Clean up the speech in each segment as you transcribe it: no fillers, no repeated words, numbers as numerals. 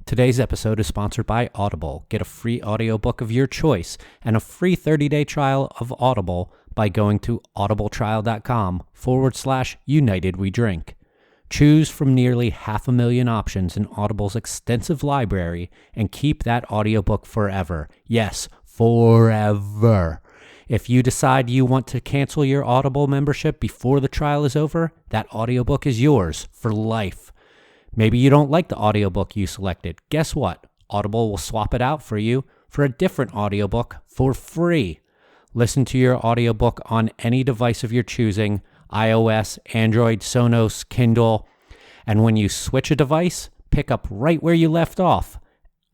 Today's episode is sponsored by Audible. Get a free audiobook of your choice and a free 30-day trial of Audible by going to audibletrial.com/United We Drink. Choose from nearly 500,000 options in Audible's extensive library and keep that audiobook forever. Yes, forever. If you decide you want to cancel your Audible membership before the trial is over, that audiobook is yours for life. Maybe you don't like the audiobook you selected. Guess what? Audible will swap it out for you for a different audiobook for free. Listen to your audiobook on any device of your choosing, iOS, Android, Sonos, Kindle, and when you switch a device, pick up right where you left off.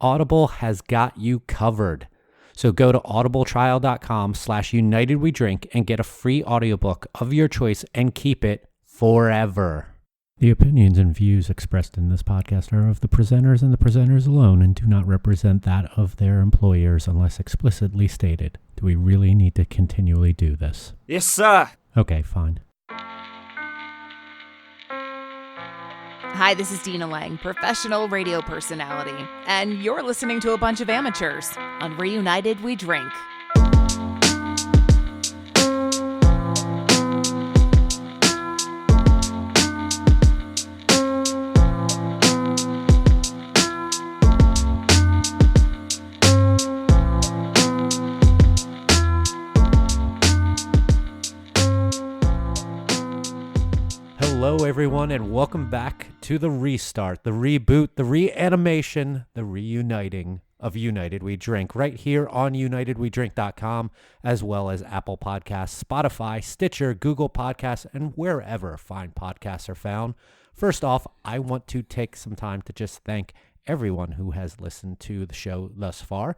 Audible has got you covered. So go to audibletrial.com/United We Drink and get a free audiobook of your choice and keep it forever. The opinions and views expressed in this podcast are of the presenters and the presenters alone and do not represent that of their employers unless explicitly stated. Do we really need to continually do this? Yes, sir. Okay, fine. Hi, this is Dina Lang, professional radio personality, and you're listening to a bunch of amateurs on Reunited We Drink. Hello, everyone, and welcome back to the restart, the reboot, the reanimation, the reuniting of United We Drink right here on UnitedWeDrink.com, as well as Apple Podcasts, Spotify, Stitcher, Google Podcasts, and wherever fine podcasts are found. First off, I want to take some time to just thank everyone who has listened to the show thus far.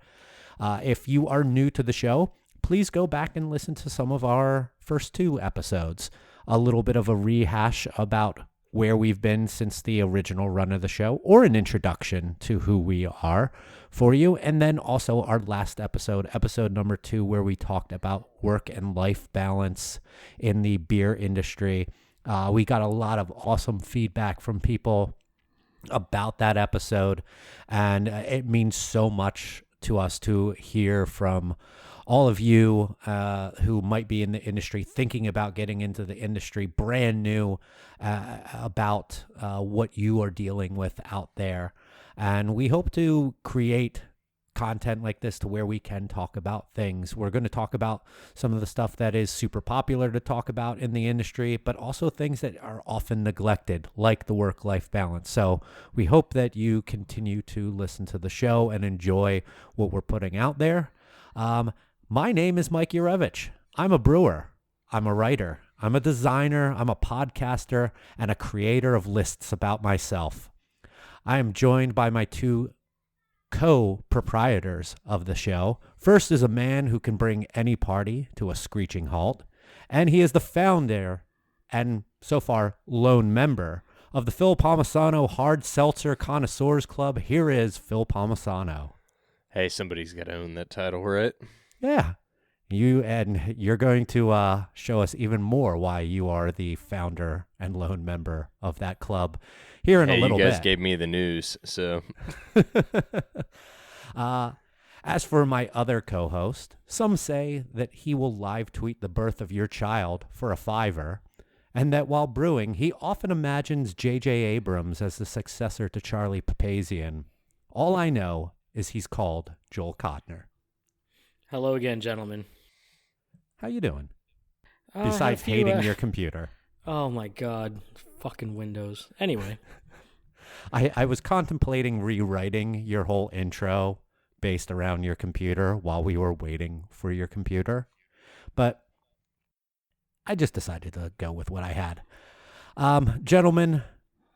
If you are new to the show, please go back and listen to some of our first two episodes. A little bit of a rehash about where we've been since the original run of the show, or an introduction to who we are for you. And then also our last episode, episode number 2, where we talked about work and life balance in the beer industry. We got a lot of awesome feedback from people about that episode, and it means so much to us to hear from all of you who might be in the industry, thinking about getting into the industry, brand new, about what you are dealing with out there. And we hope to create content like this to where we can talk about things. We're going to talk about some of the stuff that is super popular to talk about in the industry, but also things that are often neglected, like the work-life balance. So we hope that you continue to listen to the show and enjoy what we're putting out there. My name is Mike Urevich. I'm a brewer. I'm a writer. I'm a designer. I'm a podcaster and a creator of lists about myself. I am joined by my two co-proprietors of the show. First is a man who can bring any party to a screeching halt, and he is the founder and so far lone member of the Phil Palmisano Hard Seltzer Connoisseurs Club. Here is Phil Palmisano. Hey, somebody's got to own that title, right? Yeah, you're going to show us even more why you are the founder and lone member of that club here in a little bit. You guys gave me the news, so. As for my other co-host, some say that he will live tweet the birth of your child for a $5, and that while brewing, he often imagines J.J. Abrams as the successor to Charlie Papazian. All I know is he's called Joel Codner. Hello again, gentlemen. How you doing? Besides hating your computer. Oh my God, fucking Windows. Anyway. I was contemplating rewriting your whole intro based around your computer while we were waiting for your computer, but I just decided to go with what I had. Gentlemen,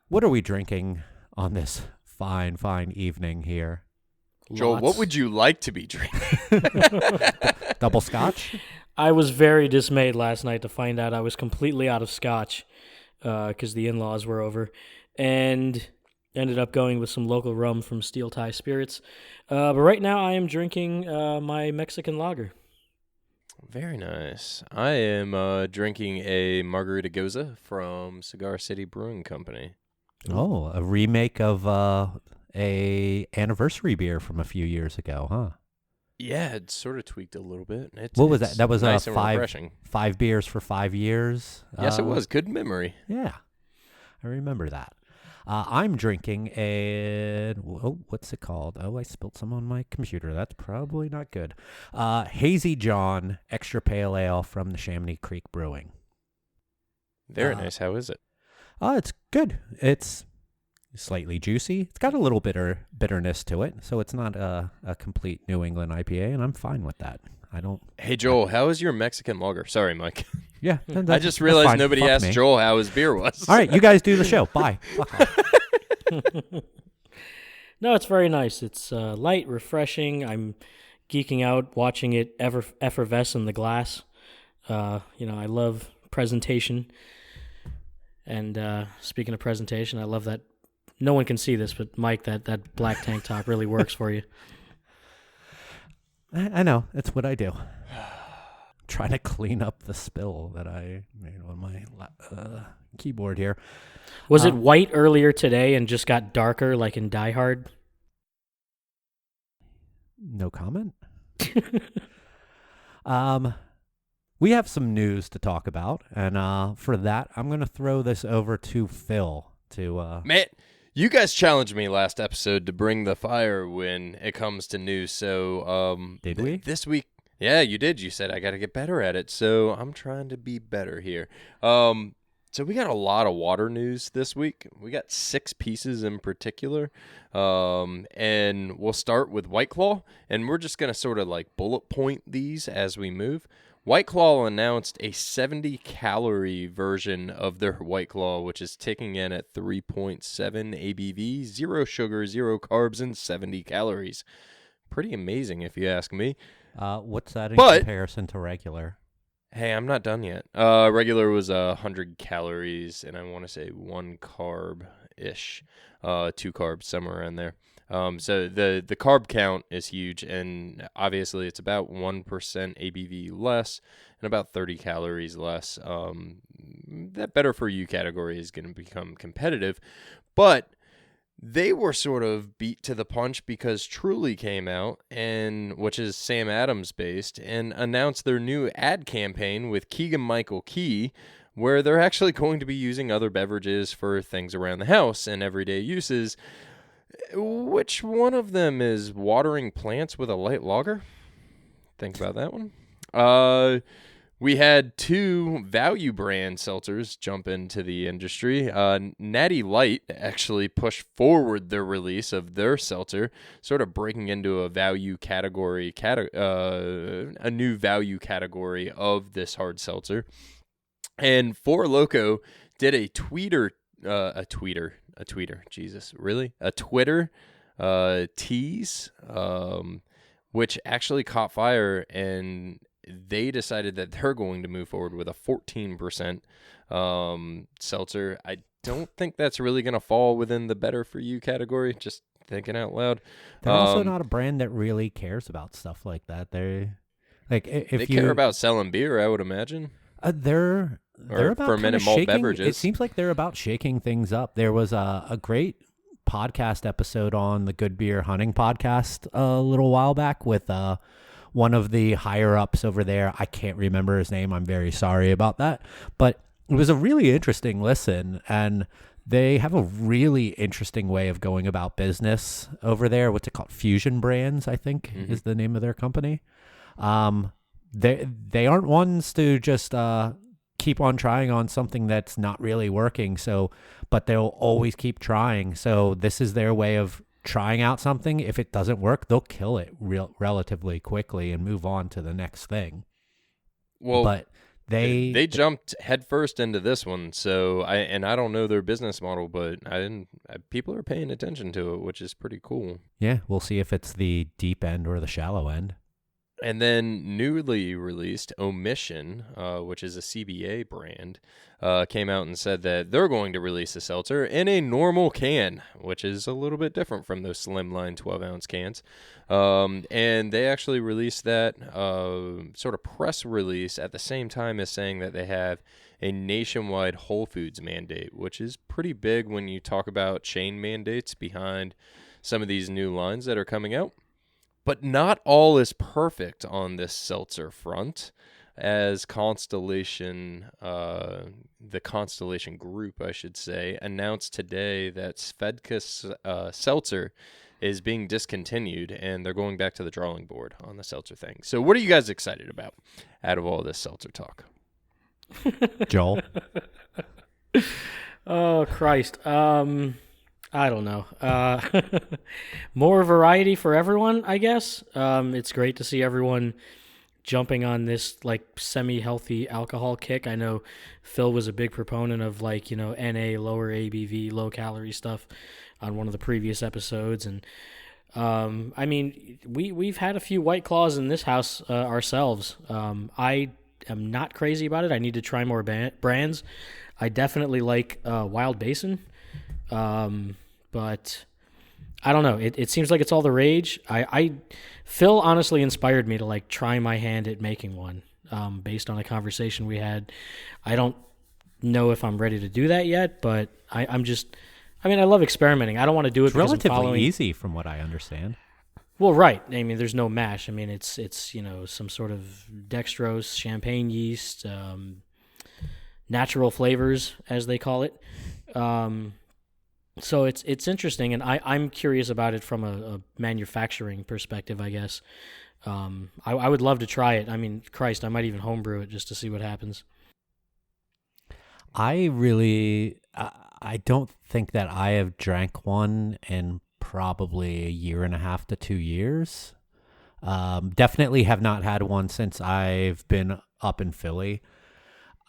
what are we drinking on this fine evening here? Joel, what would you like to be drinking? Double scotch? I was very dismayed last night to find out I was completely out of scotch because the in-laws were over, and ended up going with some local rum from Steel Tie Spirits. But right now I am drinking my Mexican lager. Very nice. I am drinking a Margarita Goza from Cigar City Brewing Company. Oh, a remake of a anniversary beer from a few years ago, huh? Yeah, it sort of tweaked a little bit. What was that? It's That was nice and refreshing. five beers for 5 years. Yes, it was. Good memory. Yeah, I remember that. I'm drinking what's it called? Oh, I spilled some on my computer. That's probably not good. Hazy John Extra Pale Ale from the Chamonix Creek Brewing. Very nice. How is it? It's good. It's slightly juicy. It's got a little bitterness to it, so it's not a complete New England IPA, and I'm fine with that. I don't. Hey, Joel, how is your Mexican lager? Sorry, Mike. Yeah, I just realized nobody asked me. Joel how his beer was. All right, you guys do the show. Bye. Fuck off. No, it's very nice. It's light, refreshing. I'm geeking out watching it effervesce in the glass. I love presentation. And speaking of presentation, I love that. No one can see this, but Mike, that black tank top really works for you. I know. It's what I do. Trying to clean up the spill that I made on my keyboard here. Was it white earlier today and just got darker like in Die Hard? No comment. We have some news to talk about, and for that, I'm going to throw this over to Phil to... Man, you guys challenged me last episode to bring the fire when it comes to news, so... Did we? This week... Yeah, you did. You said I got to get better at it, so I'm trying to be better here. So we got a lot of water news this week. We got 6 pieces in particular, and we'll start with White Claw, and we're just going to sort of like bullet point these as we move. White Claw announced a 70-calorie version of their White Claw, which is ticking in at 3.7 ABV, 0 sugar, 0 carbs, and 70 calories. Pretty amazing, if you ask me. What's that in comparison to regular? Hey, I'm not done yet. Regular was 100 calories, and I want to say 1 carb-ish, 2 carbs, somewhere around there. So the carb count is huge, and obviously it's about 1% ABV less and about 30 calories less. That better for you category is going to become competitive, but they were sort of beat to the punch because Truly came out, and which is Sam Adams based, and announced their new ad campaign with Keegan-Michael Key, where they're actually going to be using other beverages for things around the house and everyday uses. Which one of them is watering plants with a light lager? Think about that one. We had 2 value brand seltzers jump into the industry. Natty Light actually pushed forward the release of their seltzer, sort of breaking into a value category, a new value category of this hard seltzer. And Four Loko did a Twitter tease, which actually caught fire, and they decided that they're going to move forward with a 14% seltzer. I don't think that's really going to fall within the better for you category, just thinking out loud. They're also not a brand that really cares about stuff like that. They're like, if they care about selling beer, I would imagine. They're about fermented malt beverages. It seems like they're about shaking things up. There was a great podcast episode on the Good Beer Hunting podcast a little while back with one of the higher ups over there. I can't remember his name. I'm very sorry about that. But it was a really interesting listen, and they have a really interesting way of going about business over there. What's it called? Fusion Brands, I think, is the name of their company. They aren't ones to just keep on trying on something that's not really working. But they'll always keep trying. So this is their way of trying out something. If it doesn't work, they'll kill it relatively quickly and move on to the next thing. Well, but they jumped headfirst into this one. So I don't know their business model, but people are paying attention to it, which is pretty cool. Yeah, we'll see if it's the deep end or the shallow end. And then newly released Omission, which is a CBA brand, came out and said that they're going to release a seltzer in a normal can, which is a little bit different from those slimline 12-ounce cans. And they actually released that sort of press release at the same time as saying that they have a nationwide Whole Foods mandate, which is pretty big when you talk about chain mandates behind some of these new lines that are coming out. But not all is perfect on this seltzer front, as Constellation, the Constellation Group, I should say, announced today that Svedka Seltzer is being discontinued, and they're going back to the drawing board on the seltzer thing. So what are you guys excited about out of all this seltzer talk? Joel? Oh, Christ. I don't know. More variety for everyone, I guess. It's great to see everyone jumping on this like semi-healthy alcohol kick. I know Phil was a big proponent of like, NA, lower ABV, low calorie stuff on one of the previous episodes. And I mean, we've had a few White Claws in this house ourselves. I am not crazy about it. I need to try more brands. I definitely like Wild Basin. But I don't know. It seems like it's all the rage. Phil honestly inspired me to like try my hand at making one, based on a conversation we had. I don't know if I'm ready to do that yet, but I love experimenting. I don't want to do it It's because relatively I'm following. easy from what I understand. Well, right. I mean, there's no mash. I mean, it's some sort of dextrose, champagne yeast, natural flavors, as they call it. So it's interesting, and I'm curious about it from a manufacturing perspective, I guess. I would love to try it. I mean, Christ, I might even homebrew it just to see what happens. I don't think that I have drank one in probably a year and a half to 2 years. Definitely have not had one since I've been up in Philly.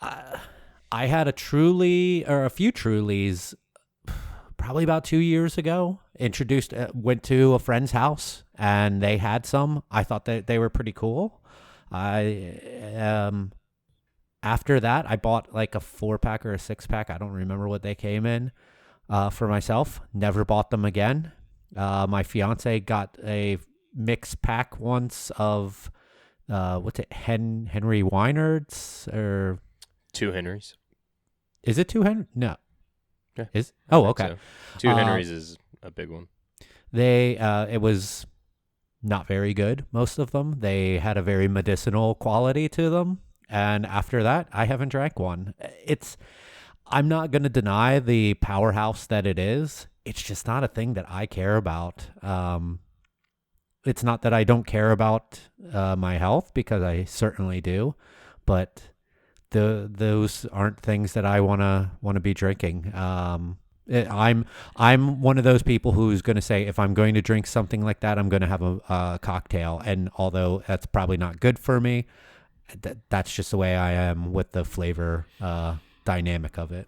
I had a few Trulies probably about 2 years ago. Went to a friend's house and they had some. I thought that they were pretty cool. After that, I bought like a 4-pack or a 6-pack. I don't remember what they came in for myself. Never bought them again. My fiance got a mixed pack once of Henry Weinard's or 2 Henrys. Is it 2 Henry? No. Yeah, Okay. So. 2 Henrys is a big one. It was not very good, most of them. They had a very medicinal quality to them. And after that, I haven't drank one. I'm not going to deny the powerhouse that it is. It's just not a thing that I care about. It's not that I don't care about my health, because I certainly do, but those aren't things that I want to be drinking. I'm one of those people who's going to say, if I'm going to drink something like that, I'm going to have a cocktail. And although that's probably not good for me, that's just the way I am with the flavor dynamic of it.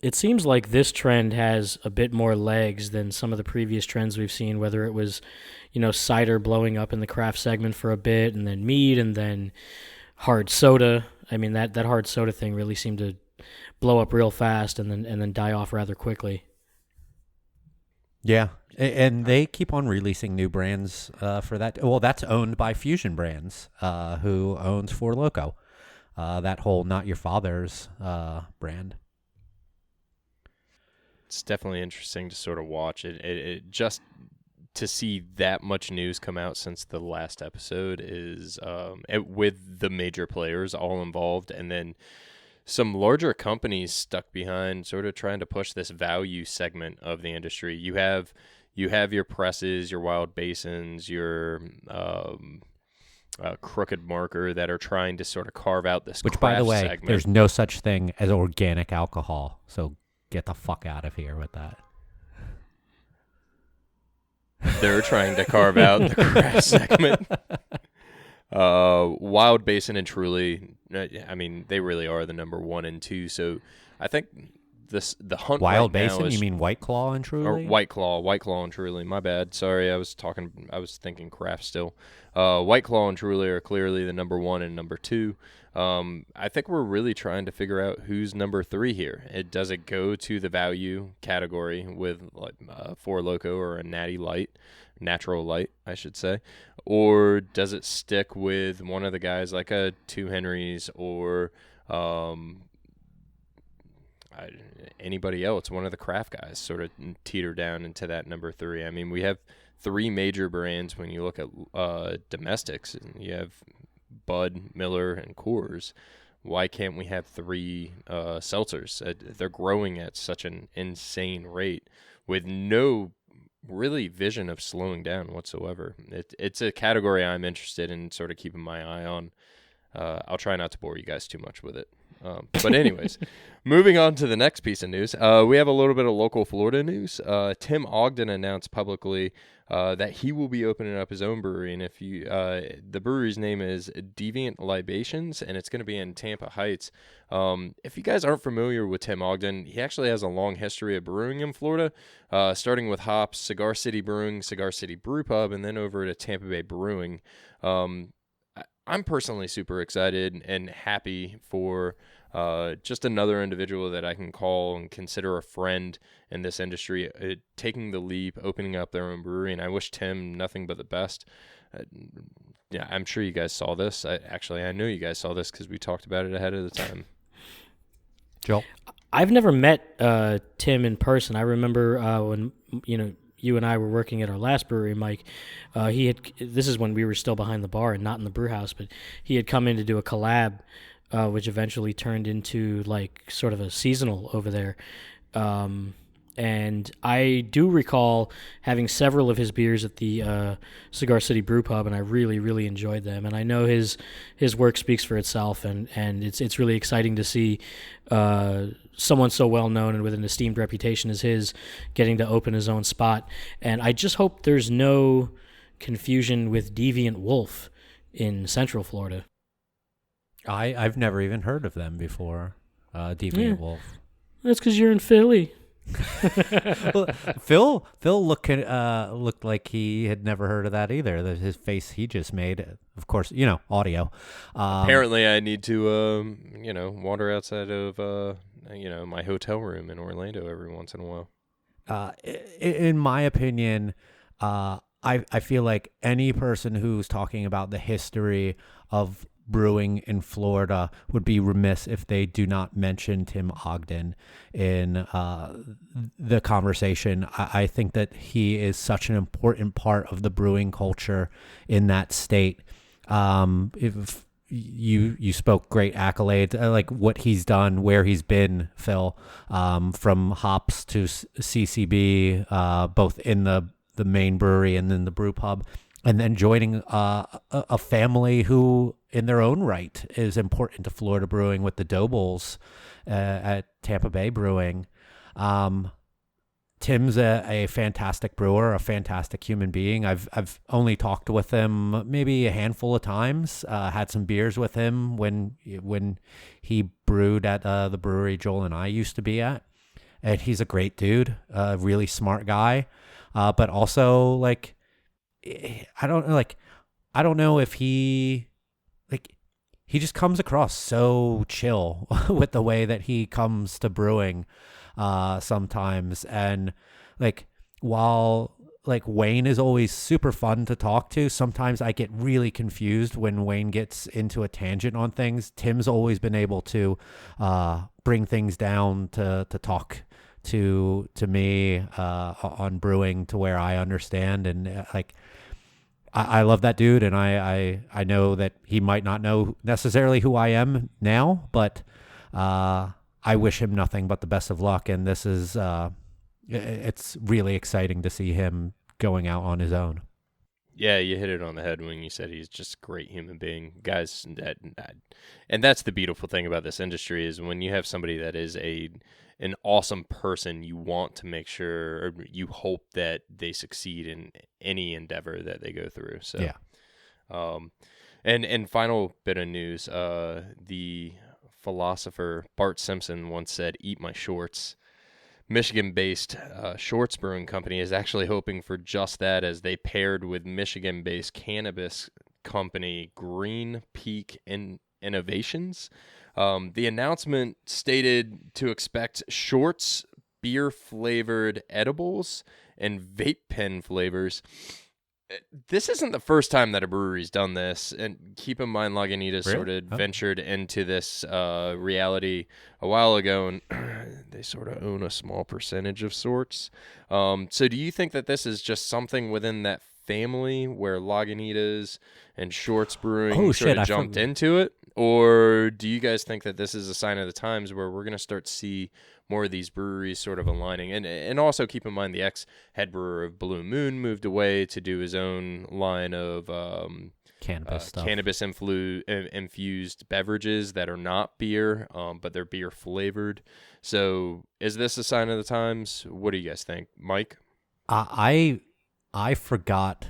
It seems like this trend has a bit more legs than some of the previous trends we've seen, whether it was, cider blowing up in the craft segment for a bit, and then mead, and then hard soda. I mean, that hard soda thing really seemed to blow up real fast and then die off rather quickly. Yeah, and they keep on releasing new brands for that. Well, that's owned by Fusion Brands, who owns Four Loko, that whole Not Your Father's brand. It's definitely interesting to sort of watch it just to see that much news come out since the last episode is with the major players all involved, and then some larger companies stuck behind sort of trying to push this value segment of the industry. You have your presses, your Wild Basins, your Crooked Marker that are trying to sort of carve out this Which, by the way, segment. There's no such thing as organic alcohol, so get the fuck out of here with that. They're trying to carve out the craft segment. Wild Basin and Truly, I mean, they really are the number 1 and 2. So I think the hunt Wild right Basin, now is, you mean White Claw and Truly? or White Claw and Truly. My bad. Sorry, I was thinking craft still. White Claw and Truly are clearly the number 1 and number 2. I think we're really trying to figure out who's number 3 here. Does it go to the value category with like Four Loko or a Natty Light, Natural Light, I should say, or does it stick with one of the guys like a 2 Henrys or I anybody else, one of the craft guys, sort of teeter down into that number 3. I mean, we have 3 major brands when you look at domestics. And you have Bud, Miller, and Coors. Why can't we have 3 seltzers? They're growing at such an insane rate with no really vision of slowing down whatsoever. It's a category I'm interested in sort of keeping my eye on. I'll try not to bore you guys too much with it. But anyways, moving on to the next piece of news, we have a little bit of local Florida news. Tim Ogden announced publicly that he will be opening up his own brewery, and the brewery's name is Deviant Libations, and it's going to be in Tampa Heights. If you guys aren't familiar with Tim Ogden, he actually has a long history of brewing in Florida, starting with hops, Cigar City Brewing, Cigar City Brew Pub, and then over to Tampa Bay Brewing. I'm personally super excited and happy for just another individual that I can call and consider a friend in this industry, taking the leap, opening up their own brewery, and I wish Tim nothing but the best. Yeah, I'm sure you guys saw this. I know you guys saw this because we talked about it ahead of the time. Joel? I've never met Tim in person. I remember when you and I were working at our last brewery, Mike. This is when we were still behind the bar and not in the brew house, but he had come in to do a collab, which eventually turned into like sort of a seasonal over there. And I do recall having several of his beers at the Cigar City Brew Pub, and I really, really enjoyed them. And I know his work speaks for itself, and it's really exciting to see someone so well known and with an esteemed reputation as his getting to open his own spot. And I just hope there's no confusion with Deviant Wolf in Central Florida. I've never even heard of them before. Deviant Wolf. That's because you're in Philly. Well, Phil looked like he had never heard of that either. His face he just made, of course, audio. Apparently, I need to, wander outside of, my hotel room in Orlando every once in a while. In my opinion, I feel like any person who's talking about the history of brewing in Florida would be remiss if they do not mention Tim Ogden in the conversation. I think that he is such an important part of the brewing culture in that state. If you spoke great accolades, like what he's done, where he's been, Phil, from hops to CCB, both in the main brewery and then the brew pub, and then joining a family who, in their own right, is important to Florida brewing with the Doughballs at Tampa Bay Brewing. Tim's a fantastic brewer, a fantastic human being. I've only talked with him maybe a handful of times. Had some beers with him when he brewed at the brewery Joel and I used to be at. And he's a great dude, a really smart guy, but also like. I don't know if he just comes across so chill with the way that he comes to brewing sometimes. And like, while like Wayne is always super fun to talk to, sometimes I get really confused when Wayne gets into a tangent on things. Tim's always been able to bring things down to talk to me on brewing to where I understand. And I love that dude, and I know that he might not know necessarily who I am now, but I wish him nothing but the best of luck. And this is it's really exciting to see him going out on his own. Yeah, you hit it on the head when you said he's just a great human being, guys. And that's the beautiful thing about this industry is when you have somebody that is an awesome person, you want to make sure, or you hope that they succeed in any endeavor that they go through. So, yeah. And final bit of news: the philosopher Bart Simpson once said, "Eat my shorts." Michigan-based Shorts Brewing Company is actually hoping for just that, as they paired with Michigan-based cannabis company Green Peak Innovations. The announcement stated to expect shorts, beer-flavored edibles, and vape pen flavors this isn't the first time that a brewery's done this, and keep in mind Lagunitas Really? sort of Oh. ventured into this reality a while ago, and they sort of own a small percentage of sorts. So do you think that this is just something within that family where Lagunitas and Shorts Brewing sort of jumped into it? Or do you guys think that this is a sign of the times where we're going to start to see more of these breweries sort of aligning? And also keep in mind the ex-head brewer of Blue Moon moved away to do his own line of Cannabis stuff. infused beverages that are not beer, but they're beer flavored. So is this a sign of the times? What do you guys think? Mike? I forgot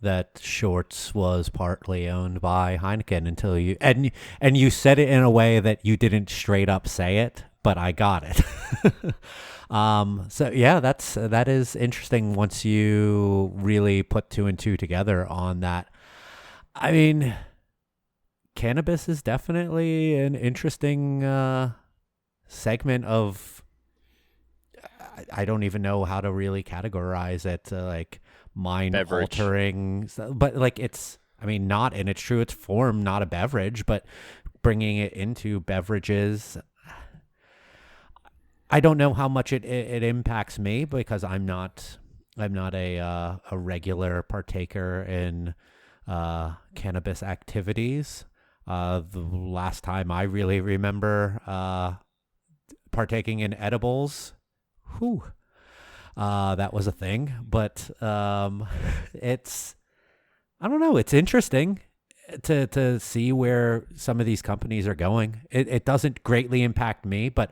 that Shorts was partly owned by Heineken until you and you said it in a way that you didn't straight up say it, but I got it. So yeah, that is interesting once you really put two and two together on that. I mean, cannabis is definitely an interesting segment of. I don't even know how to really categorize it. Like mind altering, but like it's. I mean, not in its truest form, not a beverage, but bringing it into beverages. I don't know how much it impacts me because I'm not a regular partaker in cannabis activities. The last time I really remember partaking in edibles, that was a thing. But it's, I don't know, it's interesting to see where some of these companies are going. It doesn't greatly impact me, but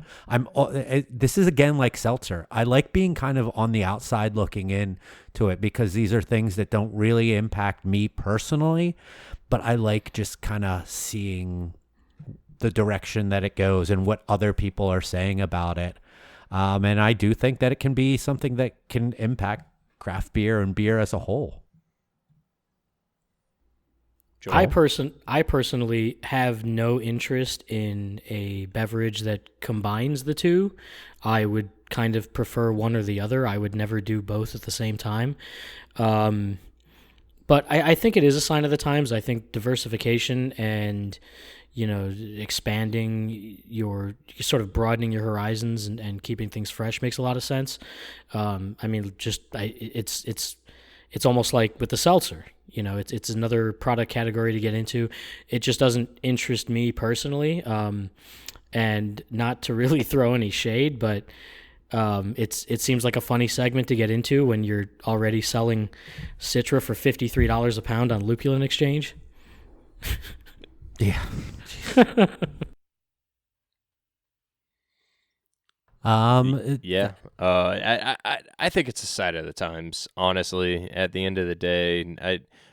this is again like seltzer. I like being kind of on the outside looking in to it because these are things that don't really impact me personally, but I like just kind of seeing the direction that it goes and what other people are saying about it. And I do think that it can be something that can impact craft beer and beer as a whole. Joel? I personally have no interest in a beverage that combines the two. I would kind of prefer one or the other. I would never do both at the same time. But I think it is a sign of the times. I think diversification and, expanding sort of broadening your horizons and keeping things fresh makes a lot of sense. It's almost like with the seltzer. It's another product category to get into. It just doesn't interest me personally. And not to really throw any shade, but it seems like a funny segment to get into when you're already selling Citra for $53 a pound on Lupulin Exchange. Yeah. Yeah. I think it's a sign of the times. Honestly, at the end of the day,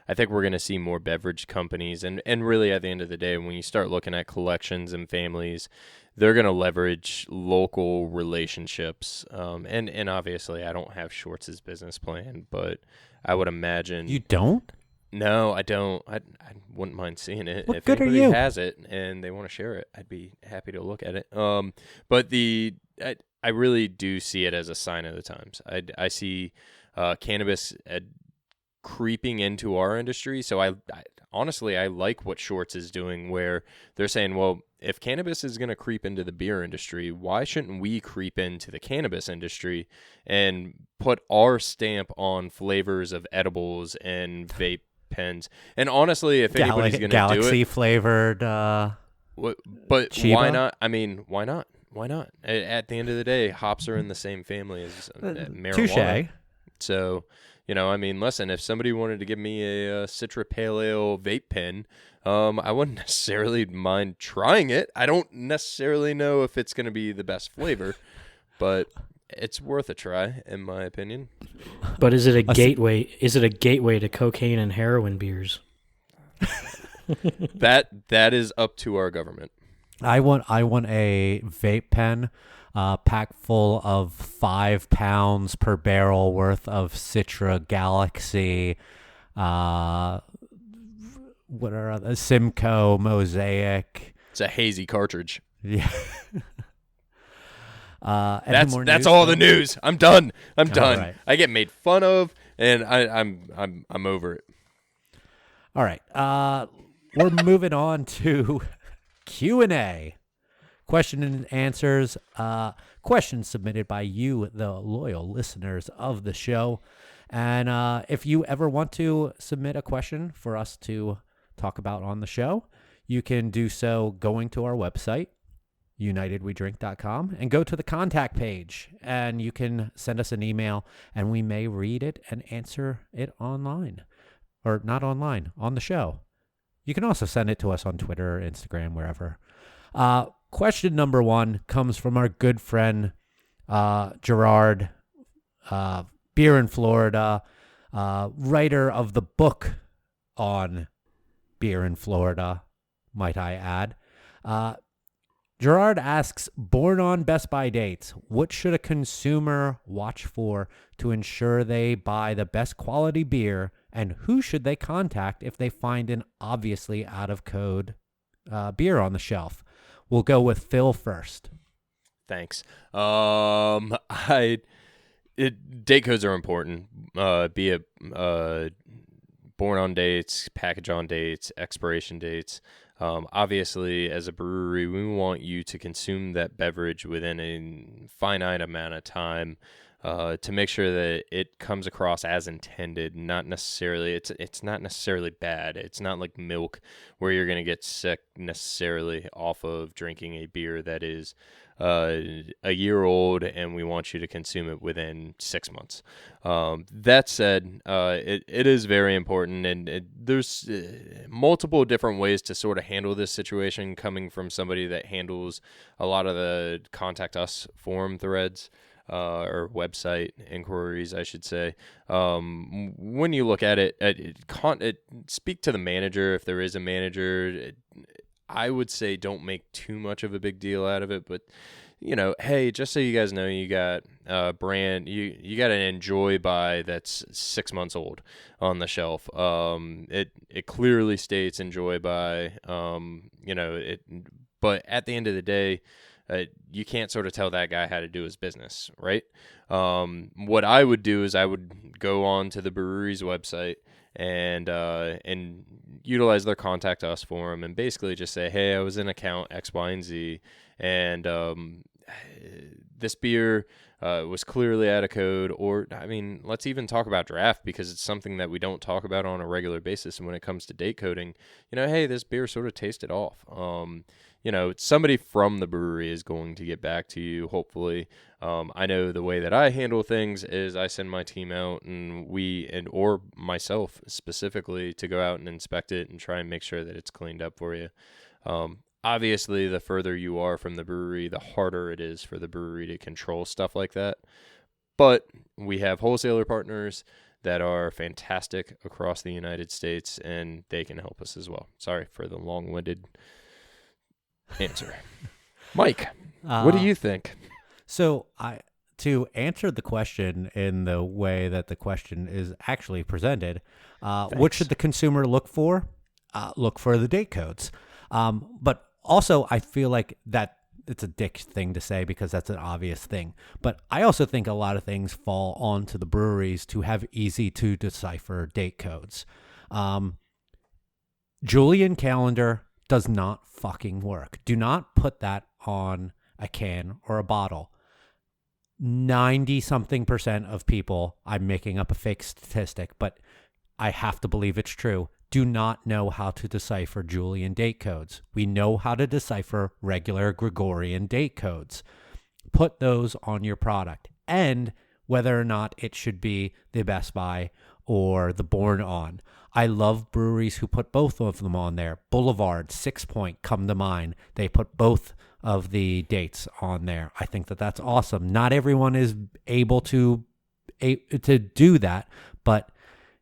I think we're going to see more beverage companies, and really at the end of the day, when you start looking at collections and families, they're going to leverage local relationships. And obviously, I don't have Shorts' business plan, but I would imagine You don't? No, I don't. I wouldn't mind seeing it. What If good are anybody you? has it and they want to share it, I'd be happy to look at it. But I really do see it as a sign of the times. I see cannabis creeping into our industry. So I honestly, I like what Shorts is doing, where they're saying, well, if cannabis is going to creep into the beer industry, why shouldn't we creep into the cannabis industry and put our stamp on flavors of edibles and vape pens? And honestly, if anybody's going to do it, Galaxy flavored. but Chiba? why not? I mean, why not? Why not? At the end of the day, hops are in the same family as marijuana. Touche. So, I mean, listen, if somebody wanted to give me a Citra Pale Ale vape pen, I wouldn't necessarily mind trying it. I don't necessarily know if it's going to be the best flavor, but it's worth a try, in my opinion. But is it a gateway? Is it a gateway to cocaine and heroin beers? That is up to our government. I want a vape pen, packed full of 5 pounds per barrel worth of Citra Galaxy. What are other? Simcoe Mosaic. It's a hazy cartridge. Yeah. That's all the news. I'm done. Right. I get made fun of and I'm over it. All right. We're moving on to Q&A. Question and answers. Questions submitted by you, the loyal listeners of the show. And if you ever want to submit a question for us to talk about on the show, you can do so going to our website, unitedwedrink.com, and go to the contact page, and you can send us an email, and we may read it and answer it online. Or not online, on the show. You can also send it to us on Twitter, Instagram, wherever. Question number 1 comes from our good friend, Gerard, Beer in Florida, writer of the book on beer in Florida, might I add. Gerard asks, born on Best Buy dates, what should a consumer watch for to ensure they buy the best quality beer, and who should they contact if they find an obviously out of code beer on the shelf? We'll go with Phil first. Thanks. Date codes are important. Be it born on dates, package on dates, expiration dates. Obviously, as a brewery, we want you to consume that beverage within a finite amount of time to make sure that it comes across as intended. Not necessarily, it's not necessarily bad. It's not like milk where you're going to get sick necessarily off of drinking a beer that is a year old, and we want you to consume it within 6 months. That said, it is very important, and there's multiple different ways to sort of handle this situation coming from somebody that handles a lot of the Contact Us forum threads. Or website inquiries, I should say. When you look at it, speak to the manager if there is a manager. I would say don't make too much of a big deal out of it, but hey, just so you guys know, you got a brand, you got an Enjoy By that's 6 months old on the shelf. It clearly states Enjoy By. But at the end of the day, you can't sort of tell that guy how to do his business, right? What I would do is I would go on to the brewery's website and utilize their Contact Us forum and basically just say, hey, I was in account X, Y, and Z, and this beer was clearly out of code. Or, I mean, let's even talk about draft, because it's something that we don't talk about on a regular basis. And when it comes to date coding, hey, this beer sort of tasted off. Somebody from the brewery is going to get back to you, hopefully. I know the way that I handle things is I send my team out, and or myself specifically, to go out and inspect it and try and make sure that it's cleaned up for you. Obviously, the further you are from the brewery, the harder it is for the brewery to control stuff like that. But we have wholesaler partners that are fantastic across the United States, and they can help us as well. Sorry for the long-winded answer. Mike, what do you think? So to answer the question in the way that the question is actually presented, what should the consumer look for? Look for the date codes. But also, I feel like that it's a dick thing to say because that's an obvious thing. But I also think a lot of things fall onto the breweries to have easy to decipher date codes. Julian calendar does not fucking work. Do not put that on a can or a bottle. 90-something% of people, I'm making up a fake statistic, but I have to believe it's true, do not know how to decipher Julian date codes. We know how to decipher regular Gregorian date codes. Put those on your product. And whether or not it should be the Best Buy or the Born On. I love breweries who put both of them on there. Boulevard, 6 Point come to mind. They put both of the dates on there. I think that that's awesome. Not everyone is able to do that, but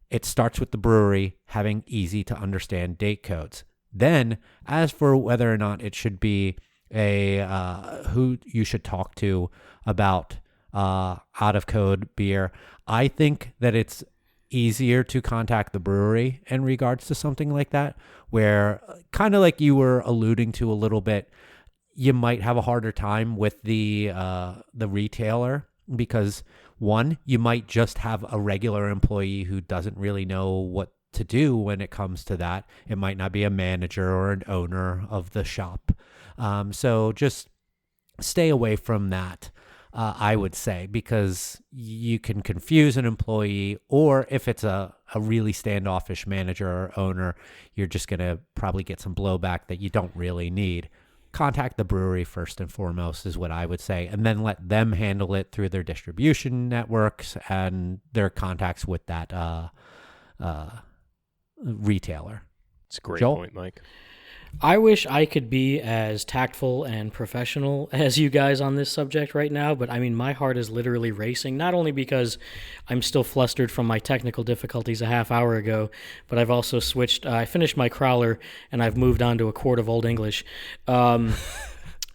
it starts with the brewery having easy to understand date codes. Then, as for whether or not it should be who you should talk to about out of code beer, I think that it's easier to contact the brewery in regards to something like that, where kind of like you were alluding to a little bit, you might have a harder time with the retailer, because One, you might just have a regular employee who doesn't really know what to do when it comes to that. It might not be a manager or an owner of the shop. So just stay away from that, I would say, because you can confuse an employee, or if it's a really standoffish manager or owner, you're just going to probably get some blowback that you don't really need. Contact the brewery first and foremost is what I would say, and then let them handle it through their distribution networks and their contacts with that retailer. It's a great Joel? point, Mike. I wish I could be as tactful and professional as you guys on this subject right now, but I mean, my heart is literally racing, not only because I'm still flustered from my technical difficulties a half hour ago, but I've also switched. I finished my crowler, and I've moved on to a quart of Old English.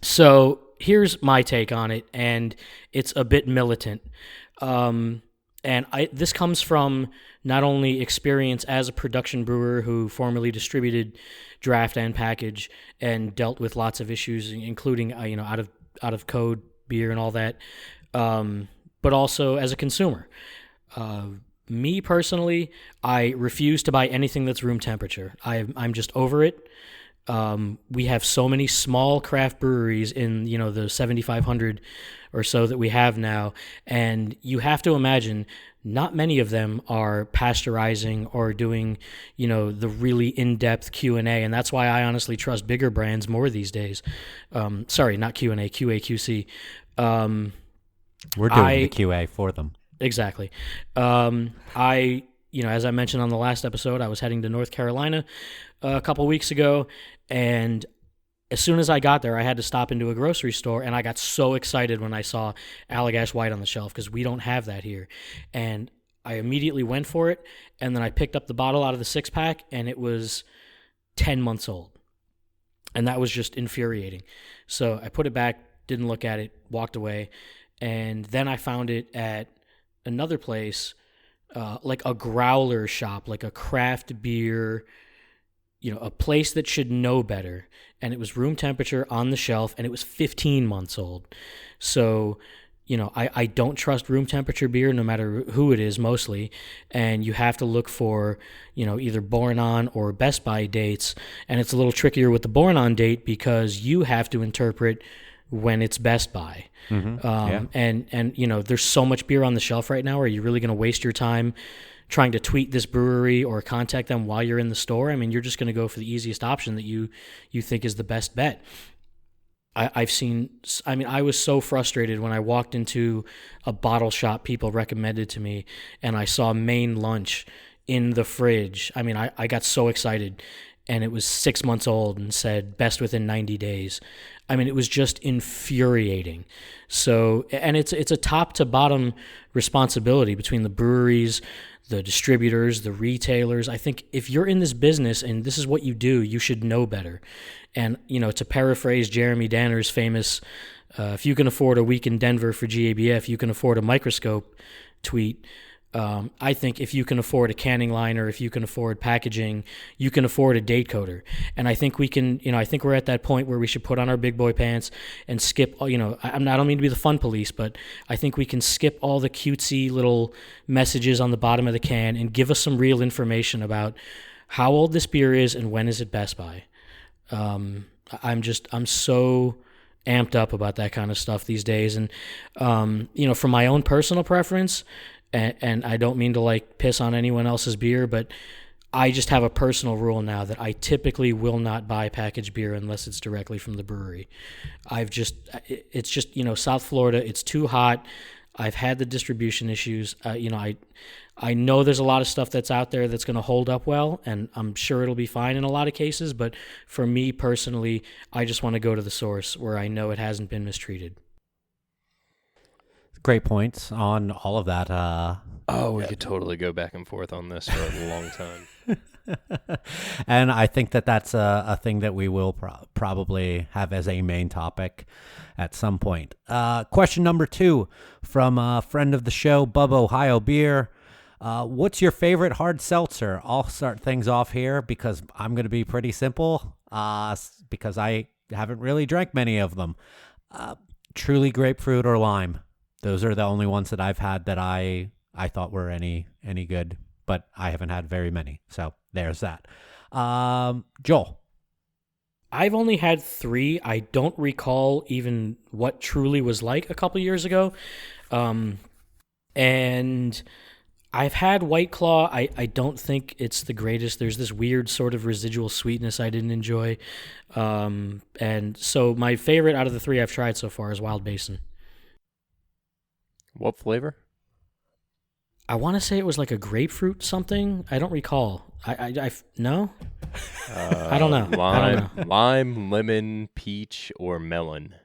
So here's my take on it, and it's a bit militant. This comes from not only experience as a production brewer who formerly distributed draft and package and dealt with lots of issues, including out of code beer and all that, but also as a consumer. Me personally, I refuse to buy anything that's room temperature. I'm just over it. We have so many small craft breweries in the 7,500 or so that we have now, and you have to imagine not many of them are pasteurizing or doing the really in-depth Q&A, and that's why I honestly trust bigger brands more these days. Sorry, not Q&A, QA/QC. We're doing the QA for them. Exactly. As I mentioned on the last episode, I was heading to North Carolina a couple weeks ago, and as soon as I got there, I had to stop into a grocery store, and I got so excited when I saw Allagash White on the shelf because we don't have that here. And I immediately went for it, and then I picked up the bottle out of the 6-pack, and it was 10 months old. And that was just infuriating. So I put it back, didn't look at it, walked away, and then I found it at another place, like a growler shop, like a craft beer, a place that should know better. And it was room temperature on the shelf, and it was 15 months old. So, I don't trust room temperature beer no matter who it is mostly. And you have to look for, either born on or Best By dates. And it's a little trickier with the born on date because you have to interpret when it's Best By. Yeah. And there's so much beer on the shelf right now. Are you really going to waste your time trying to tweet this brewery or contact them while you're in the store? I mean, you're just going to go for the easiest option that you think is the best bet. I was so frustrated when I walked into a bottle shop people recommended to me, and I saw Maine Lunch in the fridge. I mean, I got so excited, and it was 6 months old and said best within 90 days. I mean, it was just infuriating. So, and it's a top to bottom responsibility between the breweries, the distributors, the retailers. I think if you're in this business and this is what you do, you should know better. And, to paraphrase Jeremy Danner's famous, if you can afford a week in Denver for GABF, you can afford a microscope tweet. I think if you can afford a canning line or if you can afford packaging, you can afford a date coder. And I think we can, I think we're at that point where we should put on our big boy pants and skip, I don't mean to be the fun police, but I think we can skip all the cutesy little messages on the bottom of the can and give us some real information about how old this beer is and when is it Best By. I'm so amped up about that kind of stuff these days. And, for my own personal preference, and I don't mean to piss on anyone else's beer, but I just have a personal rule now that I typically will not buy packaged beer unless it's directly from the brewery. It's just, South Florida, it's too hot. I've had the distribution issues. I know there's a lot of stuff that's out there that's going to hold up well, and I'm sure it'll be fine in a lot of cases. But for me personally, I just want to go to the source where I know it hasn't been mistreated. Great points on all of that. We could totally go back and forth on this for a long time. And I think that's a thing that we will probably have as a main topic at some point. Question number 2 from a friend of the show, Bub Ohio Beer. What's your favorite hard seltzer? I'll start things off here because I'm going to be pretty simple because I haven't really drank many of them. Truly grapefruit or lime. Those are the only ones that I've had that I thought were any good, but I haven't had very many. So there's that. Joel. I've only had 3. I don't recall even what Truly was like a couple years ago. And I've had White Claw. I don't think it's the greatest. There's this weird sort of residual sweetness I didn't enjoy. And so my favorite out of the 3 I've tried so far is Wild Basin. What flavor? I want to say it was like a grapefruit something. I don't recall. No? I don't know. Lime, lemon, peach, or melon.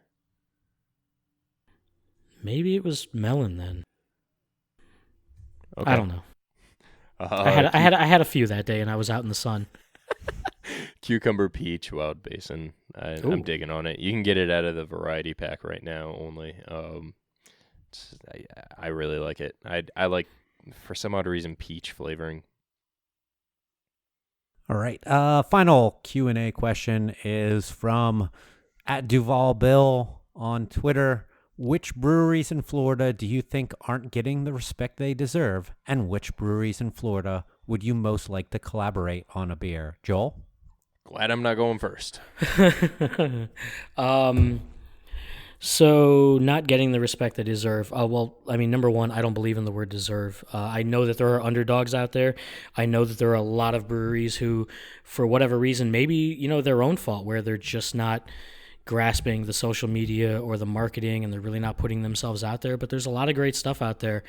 Maybe it was melon then. Okay. I don't know. I had a few that day, and I was out in the sun. Cucumber peach Wild Basin. I'm digging on it. You can get it out of the variety pack right now only. I really like it. I like, for some odd reason, peach flavoring. All right. Final Q&A question is from @DuvalBill on Twitter. Which breweries in Florida do you think aren't getting the respect they deserve? And which breweries in Florida would you most like to collaborate on a beer? Joel? Glad I'm not going first. So not getting the respect they deserve. Well, I mean, number one, I don't believe in the word deserve. I know that there are underdogs out there. I know that there are a lot of breweries who, for whatever reason, maybe, their own fault, where they're just not grasping the social media or the marketing, and they're really not putting themselves out there. But there's a lot of great stuff out there.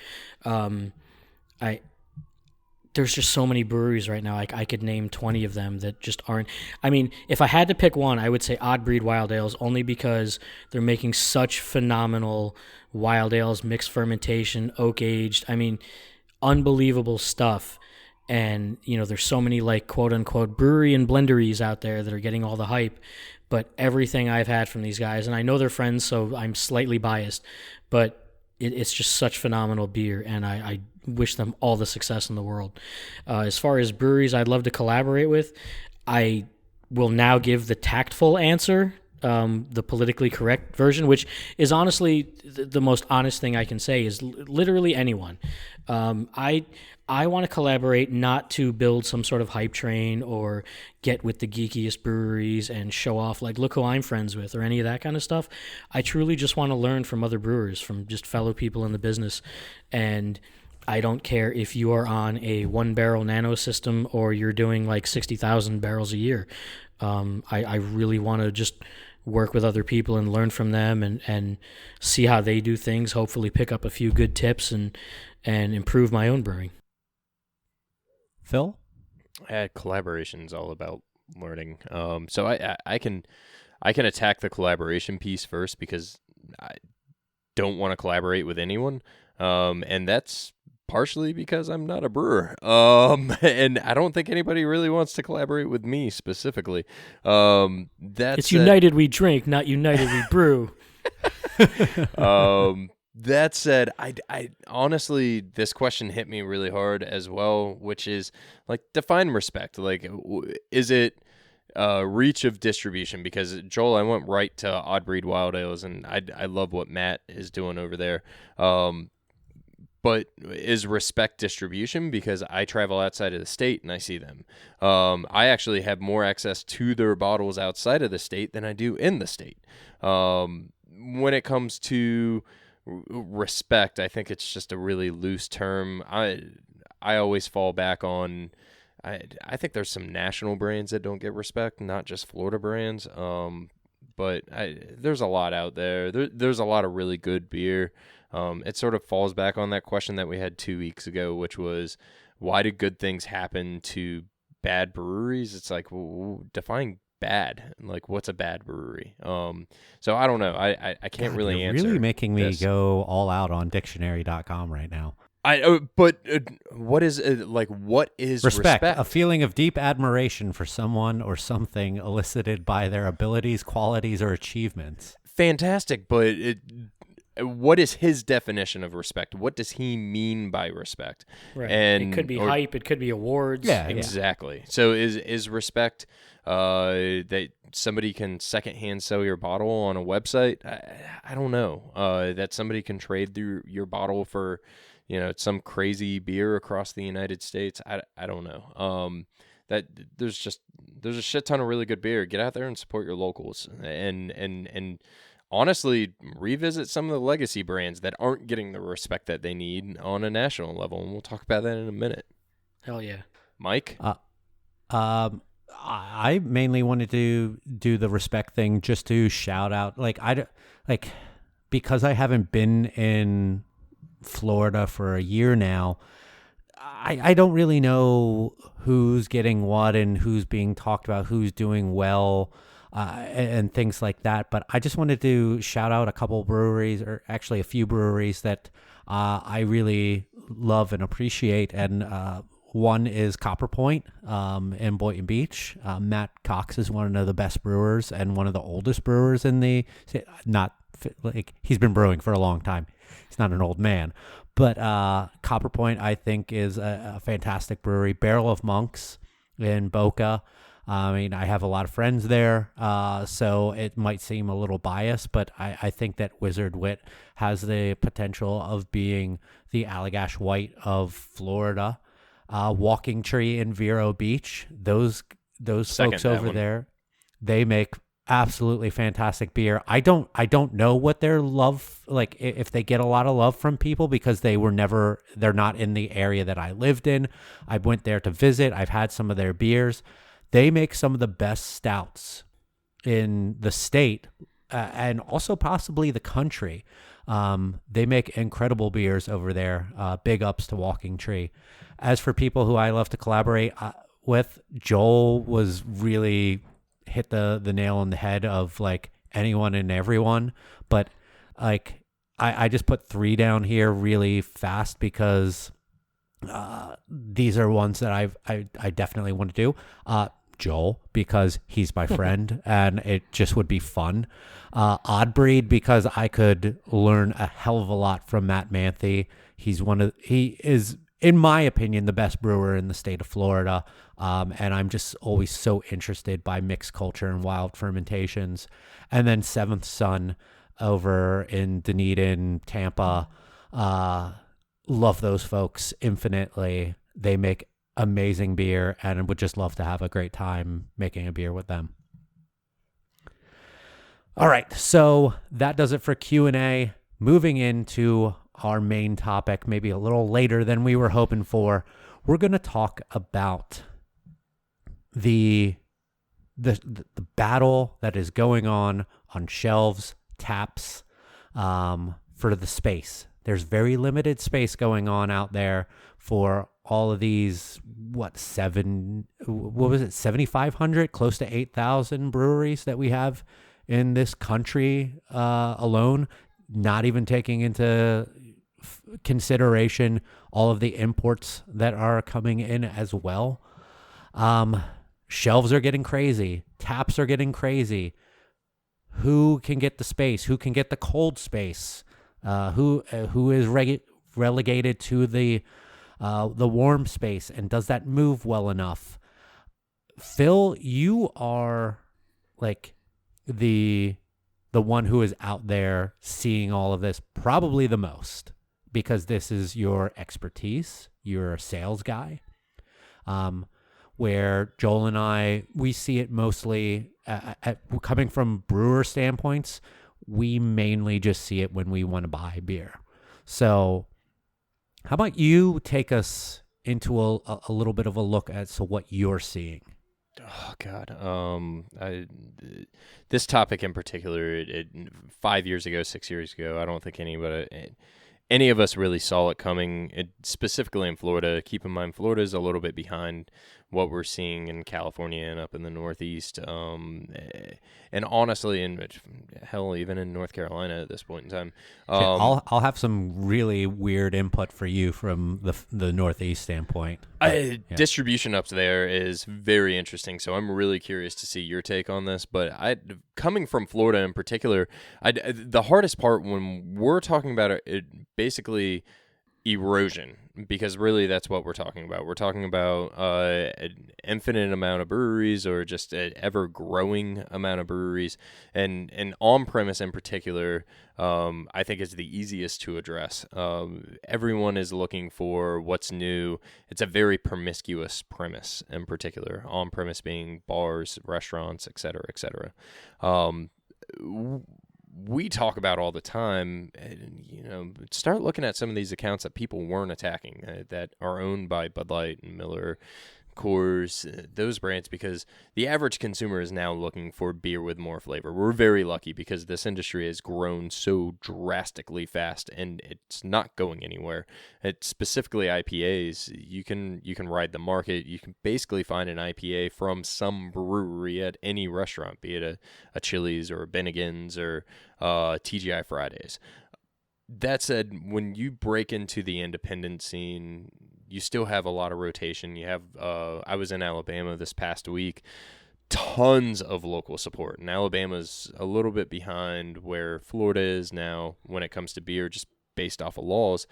There's just so many breweries right now. I could name 20 of them that just aren't. I mean, if I had to pick one, I would say Odd Breed Wild Ales, only because they're making such phenomenal wild ales, mixed fermentation, oak aged. I mean, unbelievable stuff. And, there's so many, like, quote unquote brewery and blenderies out there that are getting all the hype. But everything I've had from these guys, and I know they're friends, so I'm slightly biased, but it's just such phenomenal beer, and I wish them all the success in the world. As far as breweries I'd love to collaborate with, I will now give the tactful answer, the politically correct version, which is honestly the most honest thing I can say, is literally anyone. I want to collaborate not to build some sort of hype train or get with the geekiest breweries and show off, like, look who I'm friends with, or any of that kind of stuff. I truly just want to learn from other brewers, from just fellow people in the business. And I don't care if you are on a 1-barrel nano system or you're doing like 60,000 barrels a year. I really want to just work with other people and learn from them and see how they do things, hopefully pick up a few good tips and improve my own brewing. Phil? Collaboration's all about learning. So I can attack the collaboration piece first, because I don't want to collaborate with anyone. And that's partially because I'm not a brewer. And I don't think anybody really wants to collaborate with me specifically. It's United We Drink, not United We Brew. That said, I honestly, this question hit me really hard as well, which is, like, define respect. Like, is it reach of distribution? Because, Joel, I went right to Odd Breed Wild Ales, and I love what Matt is doing over there. But is respect distribution? Because I travel outside of the state and I see them. I actually have more access to their bottles outside of the state than I do in the state. When it comes to respect, I think it's just a really loose term. I always fall back on, I think there's some national brands that don't get respect, not just Florida brands. But there's a lot out there. There's a lot of really good beer. It sort of falls back on that question that we had 2 weeks ago, which was, why do good things happen to bad breweries? It's like, well, define bad. Like, what's a bad brewery? So I don't know. I can't really you're answer. Really making me this. go all out on dictionary.com right now. But what is what is respect? A feeling of deep admiration for someone or something elicited by their abilities, qualities, or achievements. Fantastic, but what is his definition of respect? What does he mean by respect? Right. And it could be hype. It could be awards. Yeah. exactly. So is respect that somebody can secondhand sell your bottle on a website? I don't know. That somebody can trade through your bottle for, some crazy beer across the United States. I don't know. That there's a shit ton of really good beer. Get out there and support your locals, and honestly, revisit some of the legacy brands that aren't getting the respect that they need on a national level, and we'll talk about that in a minute. Hell yeah. Mike? I mainly wanted to do the respect thing just to shout out, because I haven't been in Florida for a year now. I don't really know who's getting what and who's being talked about, who's doing well, and things like that. But I just wanted to shout out a couple breweries, or actually a few breweries that I really love and appreciate. And one is Copper Point in Boynton Beach. Matt Cox is one of the best brewers and one of the oldest brewers in the, he's been brewing for a long time. He's not an old man. But Copper Point, I think, is a fantastic brewery. Barrel of Monks in Boca. I mean, I have a lot of friends there, so it might seem a little biased, but I think that Wizard Wit has the potential of being the Allagash White of Florida. Walking Tree in Vero Beach, those folks over there, they make absolutely fantastic beer. I don't know what their love, if they get a lot of love from people, because they're not in the area that I lived in. I went there to visit. I've had some of their beers. They make some of the best stouts in the state, and also possibly the country. They make incredible beers over there. Big ups to Walking Tree. As for people who I love to collaborate with, Joel was really hit the nail on the head of anyone and everyone. But I just put 3 down here really fast because these are ones that I definitely want to do. Joel, because he's my friend and it just would be fun. Odd Breed, because I could learn a hell of a lot from Matt Manthe. He is, in my opinion, the best brewer in the state of Florida. And I'm just always so interested by mixed culture and wild fermentations. And then Seventh Son over in Dunedin, Tampa. Love those folks infinitely. They make amazing beer and would just love to have a great time making a beer with them. All right, so that does it for Q&A. Moving into our main topic, maybe a little later than we were hoping for. We're going to talk about the battle that is going on shelves, taps, for the space. There's very limited space going on out there for all of these, 7,500, close to 8,000 breweries that we have in this country alone, not even taking into consideration all of the imports that are coming in as well. Shelves are getting crazy. Taps are getting crazy. Who can get the space? Who can get the cold space? Who is relegated to the warm space, and does that move well enough? Phil, you are the one who is out there seeing all of this probably the most, because this is your expertise. You're a sales guy. Where Joel and I, we see it mostly coming from brewer standpoints. We mainly just see it when we want to buy beer. So how about you take us into a little bit of a look at what you're seeing? Oh God, this topic in particular, 5 years ago, 6 years ago, I don't think any of us really saw it coming. Specifically in Florida. Keep in mind, Florida is a little bit behind what we're seeing in California and up in the Northeast, and honestly, hell, even in North Carolina at this point in time. I'll have some really weird input for you from the Northeast standpoint. Distribution up there is very interesting, so I'm really curious to see your take on this. But coming from Florida in particular, the hardest part when we're talking about it basically erosion, because really that's what we're talking about. We're talking about an infinite amount of breweries, or just an ever-growing amount of breweries, and on-premise in particular, I think is the easiest to address. Everyone is looking for what's new. It's a very promiscuous premise in particular, on-premise being bars, restaurants, et cetera, et cetera. We talk about all the time, start looking at some of these accounts that people weren't attacking, that are owned by Bud Light and Miller, Coors, those brands, because the average consumer is now looking for beer with more flavor. We're very lucky because this industry has grown so drastically fast, and it's not going anywhere. It's specifically IPAs. You can ride the market. You can basically find an IPA from some brewery at any restaurant, be it a Chili's or a Bennigan's or TGI Fridays. That said, when you break into the independent scene, you still have a lot of rotation. You have, I was in Alabama this past week, tons of local support. And Alabama's a little bit behind where Florida is now when it comes to beer, just based off of laws.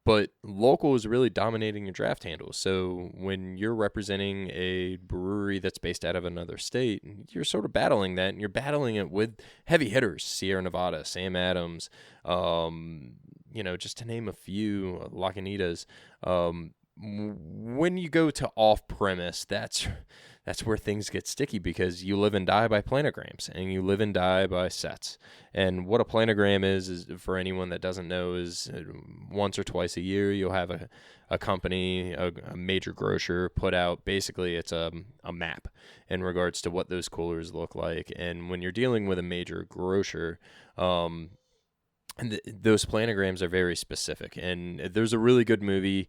But local is really dominating your draft handles. So when you're representing a brewery that's based out of another state, you're sort of battling that, and you're battling it with heavy hitters, Sierra Nevada, Sam Adams, just to name a few, Lagunitas. When you go to off-premise, that's where things get sticky, because you live and die by planograms, and you live and die by sets. And what a planogram is for anyone that doesn't know, is once or twice a year you'll have a company, a major grocer, put out, basically it's a map in regards to what those coolers look like. And when you're dealing with a major grocer, those planograms are very specific. And there's a really good movie,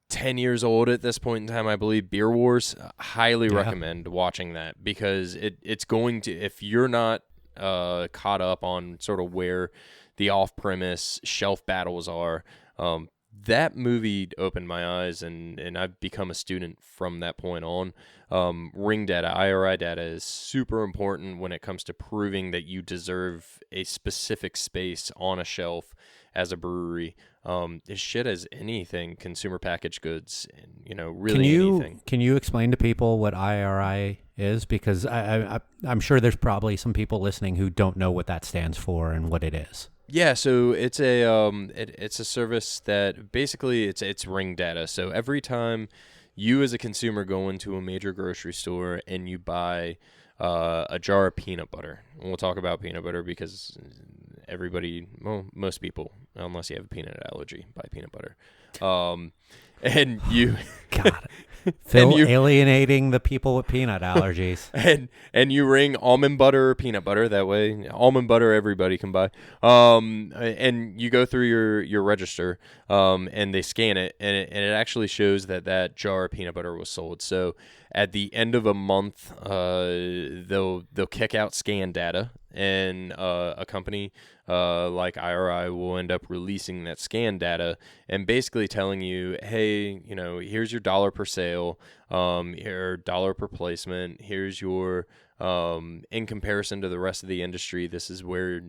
10 years old at this point in time, I believe, Beer Wars. Highly recommend watching that, because it's going to, if you're not caught up on sort of where the off-premise shelf battles are, that movie opened my eyes, and I've become a student from that point on. Ring data, IRI data, is super important when it comes to proving that you deserve a specific space on a shelf as a brewery. As shit as anything, consumer packaged goods, and really anything. Can you explain to people what IRI is? Because I'm sure there's probably some people listening who don't know what that stands for and what it is. Yeah, so it's a service that basically it's ring data. So every time you as a consumer go into a major grocery store and you buy a jar of peanut butter, and we'll talk about peanut butter because most people, unless you have a peanut allergy, buy peanut butter. And you God, Phil, alienating the people with peanut allergies. and you ring almond butter or peanut butter. That way, almond butter everybody can buy. And you go through your register, and they scan it, and it actually shows that jar of peanut butter was sold. So at the end of a month, they'll kick out scan data, and a company like IRI will end up releasing that scan data and basically telling you, hey, here's your dollar per sale, your dollar per placement, here's your in comparison to the rest of the industry, this is where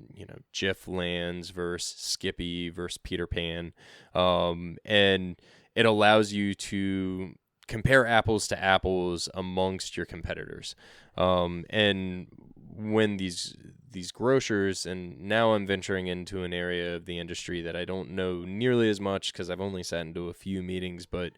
Jif lands versus Skippy versus Peter Pan, and it allows you to compare apples to apples amongst your competitors. And when these grocers, and now I'm venturing into an area of the industry that I don't know nearly as much because I've only sat into a few meetings, but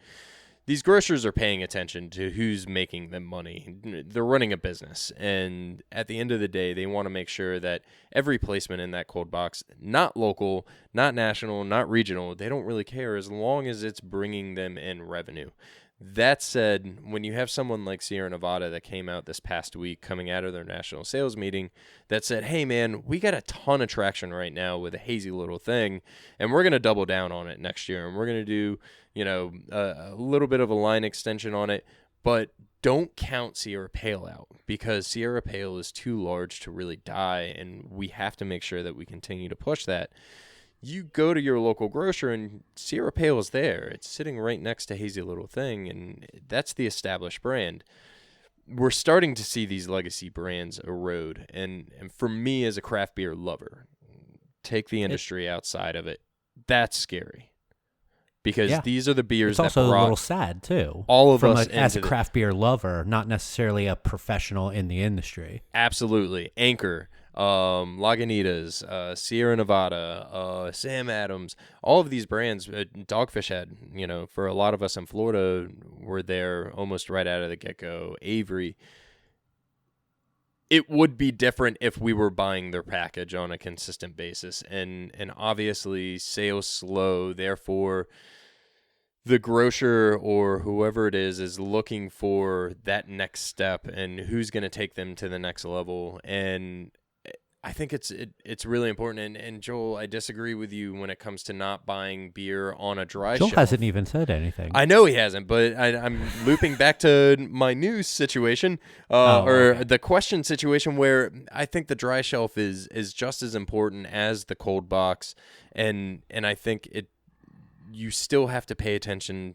these grocers are paying attention to who's making them money. They're running a business, and at the end of the day, they want to make sure that every placement in that cold box, not local, not national, not regional, they don't really care as long as it's bringing them in revenue. That said, when you have someone like Sierra Nevada that came out this past week coming out of their national sales meeting that said, hey man, we got a ton of traction right now with a hazy little thing, and we're going to double down on it next year, and we're going to do, a little bit of a line extension on it, but don't count Sierra Pale out, because Sierra Pale is too large to really die, and we have to make sure that we continue to push that. You go to your local grocer and Sierra Pale is there. It's sitting right next to Hazy Little Thing, and that's the established brand. We're starting to see these legacy brands erode, and for me as a craft beer lover, take the industry outside of it. That's scary. Because these are the beers it's that also brought a little sad too. all of us as a into craft beer lover, not necessarily a professional in the industry. Absolutely. Anchor, Lagunitas, Sierra Nevada, Sam Adams, all of these brands, Dogfish Head, for a lot of us in Florida, were there almost right out of the get-go. Avery. It would be different if we were buying their package on a consistent basis. And obviously sales slow, therefore the grocer or whoever it is looking for that next step and who's going to take them to the next level. And I think it's really important. And Joel, I disagree with you when it comes to not buying beer on a dry Joel shelf. hasn't even said anything. I know he hasn't, but I'm looping back to my news situation the question situation, where I think the dry shelf is just as important as the cold box. And I think you still have to pay attention,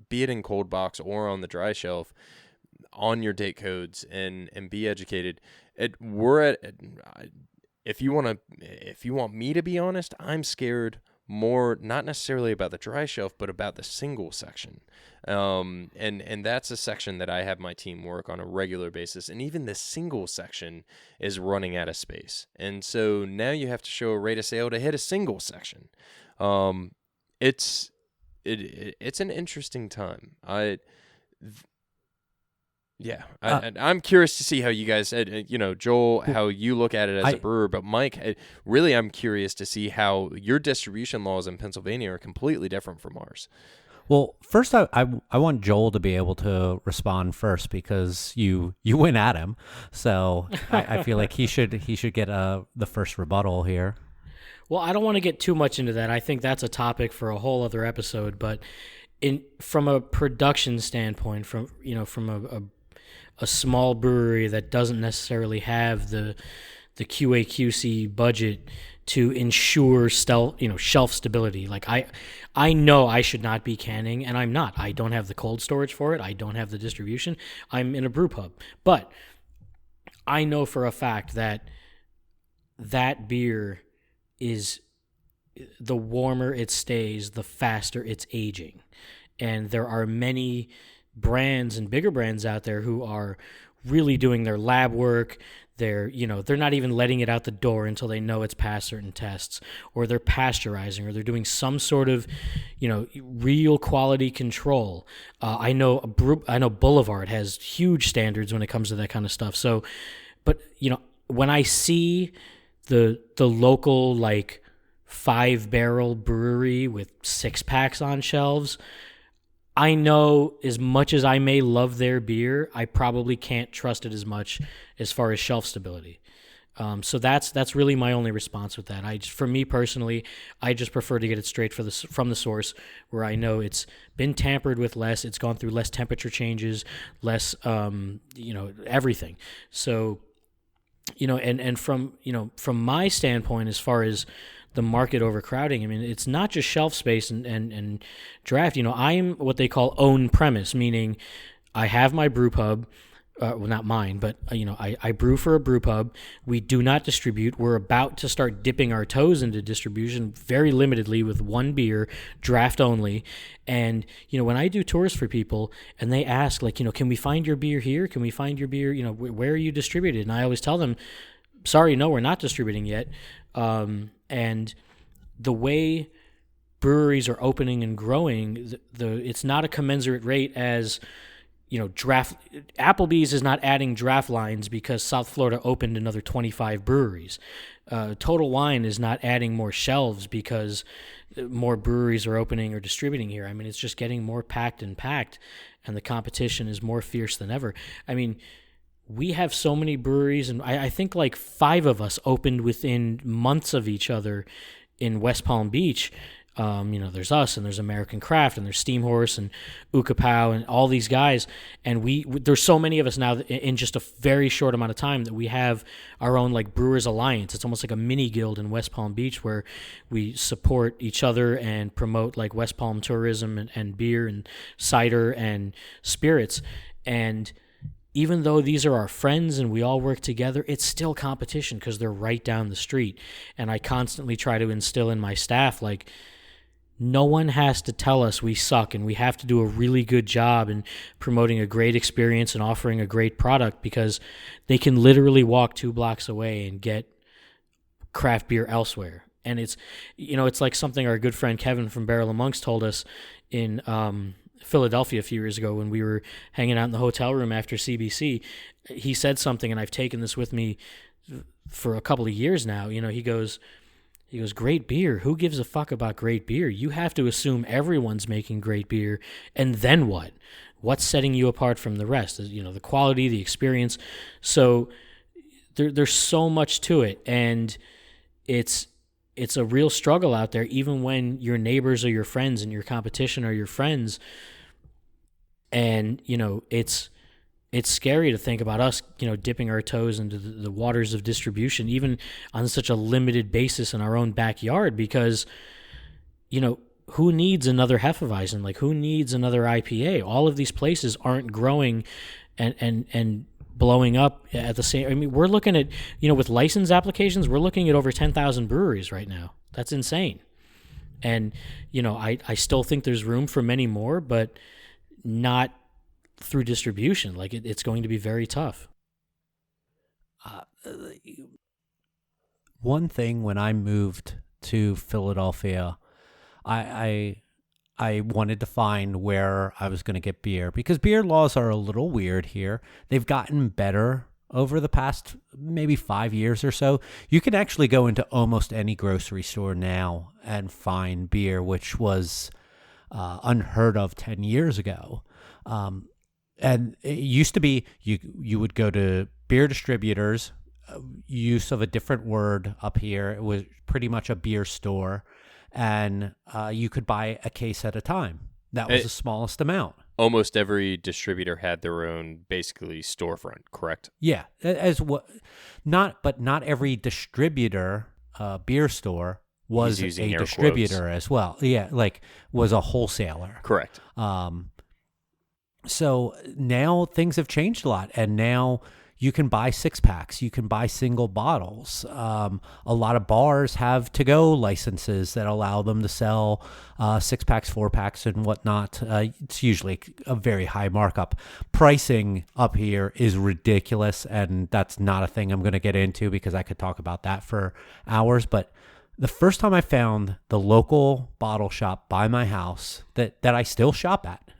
be it in cold box or on the dry shelf, on your date codes and be educated. If you want me to be honest, I'm scared more, not necessarily about the dry shelf, but about the single section. And that's a section that I have my team work on a regular basis. And even the single section is running out of space. And so now you have to show a rate of sale to hit a single section. It's an interesting time. I'm curious to see how you guys, Joel, how you look at it as a brewer. But Mike, really, I'm curious to see how your distribution laws in Pennsylvania are completely different from ours. Well, first, I want Joel to be able to respond first, because you went at him, so I feel like he should get the first rebuttal here. Well, I don't want to get too much into that. I think that's a topic for a whole other episode. But from a production standpoint, from a small brewery that doesn't necessarily have the QA/QC budget to ensure shelf stability. Like I know I should not be canning, and I'm not. I don't have the cold storage for it. I don't have the distribution. I'm in a brew pub. But I know for a fact that beer is, the warmer it stays, the faster it's aging. And there are many brands and bigger brands out there who are really doing their lab work. They're not even letting it out the door until they know it's past certain tests, or they're pasteurizing, or they're doing some sort of, real quality control. I know Boulevard has huge standards when it comes to that kind of stuff. So, but when I see the local 5-barrel brewery with 6-packs on shelves, I know as much as I may love their beer, I probably can't trust it as much as far as shelf stability. So that's really my only response with that. For me personally, I just prefer to get it straight from the source, where I know it's been tampered with less, it's gone through less temperature changes, less everything. So and from my standpoint, as far as the market overcrowding, I mean, it's not just shelf space and draft. I'm what they call own premise, meaning I have my brew pub. Well, not mine, but I brew for a brew pub. We do not distribute. We're about to start dipping our toes into distribution very limitedly with one beer, draft only. And when I do tours for people and they ask, can we find your beer here? Can we find your beer? Where are you distributed? And I always tell them, sorry, no, we're not distributing yet. And the way breweries are opening and growing, it's not a commensurate rate as draft. Applebee's is not adding draft lines because South Florida opened another 25 breweries. Total Wine is not adding more shelves because more breweries are opening or distributing here. I mean, it's just getting more packed, and the competition is more fierce than ever. I mean, we have so many breweries, and I think 5 of us opened within months of each other in West Palm Beach. There's us, and there's American Craft, and there's Steam Horse, and Ukapow, and all these guys. And there's so many of us now that in just a very short amount of time that we have our own like Brewers Alliance. It's almost like a mini guild in West Palm Beach where we support each other and promote like West Palm tourism and beer and cider and spirits. And even though these are our friends and we all work together, it's still competition because they're right down the street. And I constantly try to instill in my staff, like, no one has to tell us we suck, and we have to do a really good job in promoting a great experience and offering a great product, because they can literally walk 2 blocks away and get craft beer elsewhere. And it's like something our good friend Kevin from Barrel of Monks told us in Philadelphia a few years ago when we were hanging out in the hotel room after CBC. He said something, and I've taken this with me for a couple of years now. He goes, great beer. Who gives a fuck about great beer? You have to assume everyone's making great beer, and then what? What's setting you apart from the rest? The quality, the experience. So there's so much to it, and it's a real struggle out there, even when your neighbors are your friends and your competition are your friends. And, it's scary to think about us, dipping our toes into the waters of distribution, even on such a limited basis in our own backyard, because, who needs another Hefeweizen? Like, who needs another IPA? All of these places aren't growing and blowing up at the same. I mean, we're looking at, with license applications, we're looking at over 10,000 breweries right now. That's insane. And, I still think there's room for many more, but not through distribution. Like, it's going to be very tough. One thing, when I moved to Philadelphia, I wanted to find where I was going to get beer, because beer laws are a little weird here. They've gotten better over the past maybe 5 years or so. You can actually go into almost any grocery store now and find beer, which was unheard of 10 years ago. And it used to be you would go to beer distributors, use of a different word up here. It was pretty much a beer store, and you could buy a case at a time. That was the smallest amount. Almost every distributor had their own, basically, storefront, correct? Yeah, not every distributor beer store was a distributor as well. Yeah, like was a wholesaler. Correct. So now things have changed a lot, and now you can buy 6-packs, you can buy single bottles. A lot of bars have to-go licenses that allow them to sell 6-packs, 4-packs, and whatnot. It's usually a very high markup. Pricing up here is ridiculous, and that's not a thing I'm going to get into because I could talk about that for hours. But the first time I found the local bottle shop by my house that I still shop at,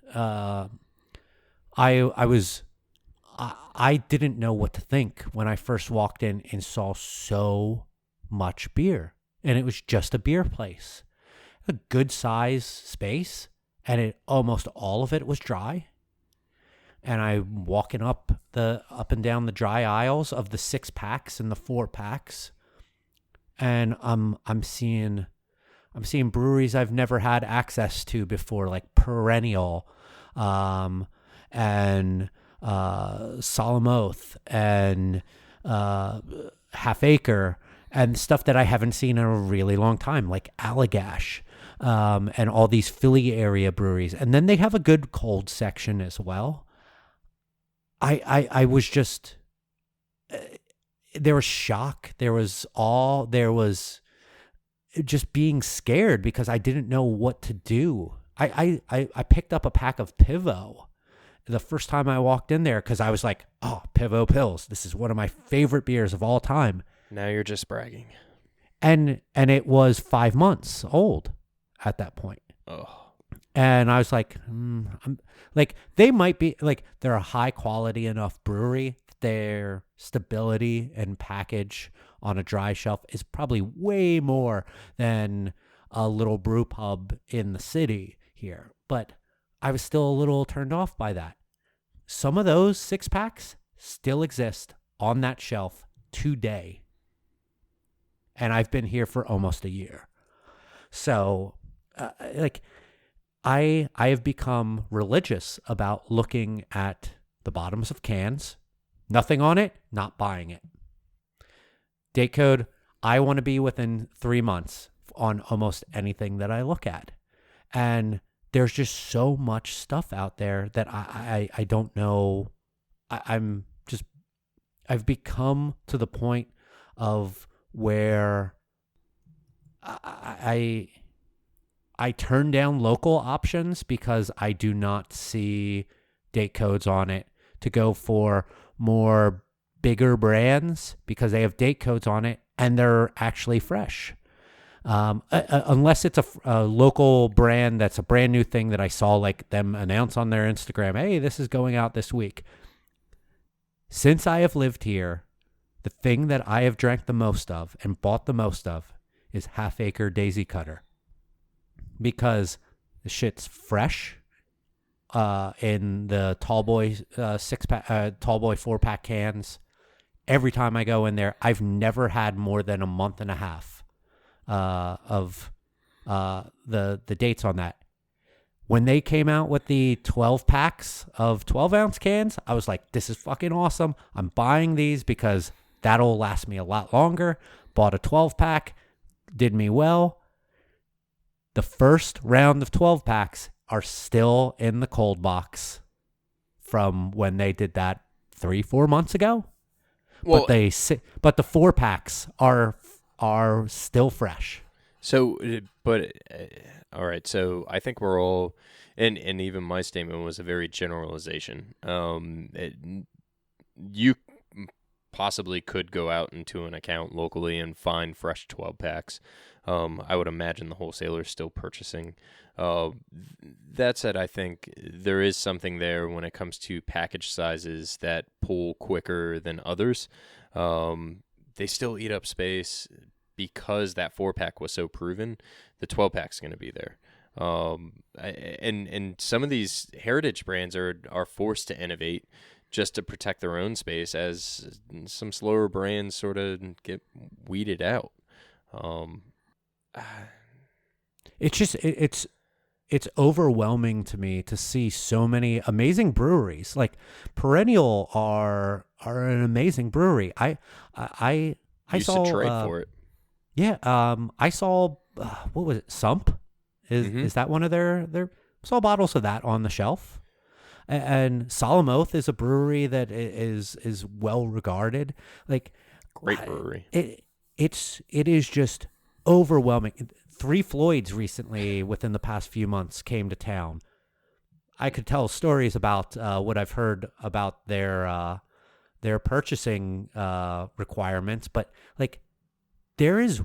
I didn't know what to think when I first walked in and saw so much beer. And it was just a beer place. A good size space, and almost all of it was dry. And I'm walking up and down the dry aisles of the 6-packs and the 4-packs. And I'm seeing breweries I've never had access to before, like Perennial, and Solemn Oath, and Half Acre, and stuff that I haven't seen in a really long time, like Allagash, and all these Philly area breweries. And then they have a good cold section as well. I was just, there was shock, there was awe, there was just being scared because I didn't know what to do. I picked up a pack of Pivo the first time I walked in there because I was like, oh, Pivo Pills. This is one of my favorite beers of all time. Now you're just bragging. And it was 5 months old at that point. Oh. And I was like, I'm like, they might be like, they're a high quality enough brewery. Their stability and package on a dry shelf is probably way more than a little brew pub in the city here. But I was still a little turned off by that. Some of those 6-packs still exist on that shelf today. And I've been here for almost a year. So like I have become religious about looking at the bottoms of cans. Nothing on it, not buying it. Date code, I want to be within 3 months on almost anything that I look at. And there's just so much stuff out there that I don't know. I've become to the point of where I turn down local options because I do not see date codes on it to go for more bigger brands because they have date codes on it and they're actually fresh. Unless it's a local brand that's a brand new thing that I saw like them announce on their Instagram, hey, this is going out this week. Since I have lived here, the thing that I have drank the most of and bought the most of is Half Acre Daisy Cutter because the shit's fresh in the Tall Boy 4-pack cans. Every time I go in there, I've never had more than a month and a half of the dates on that. When they came out with the 12 packs of 12-ounce cans, I was like, this is fucking awesome. I'm buying these because that'll last me a lot longer. Bought a 12-pack, did me well. The first round of 12 packs are still in the cold box from when they did that 3-4 months ago. Well, But the 4 packs are still fresh. So, all right. So I think we're all, and even my statement was a very generalization. You possibly could go out into an account locally and find fresh 12 packs. I would imagine the wholesaler is still purchasing. That said, I think there is something there when it comes to package sizes that pull quicker than others. They still eat up space because that 4-pack was so proven. The 12-pack's going to be there. And some of these heritage brands are forced to innovate just to protect their own space as some slower brands sort of get weeded out. It's overwhelming to me to see so many amazing breweries. Like Perennial are an amazing brewery. I saw to trade for it. Yeah, I saw what was it? Sump is that one of their saw bottles of that on the shelf. And Solemn Oath is a brewery that is well regarded. Like Great brewery. It is just overwhelming. Three Floyds recently, within the past few months, came to town. I could tell stories about what I've heard about their purchasing requirements, but like there is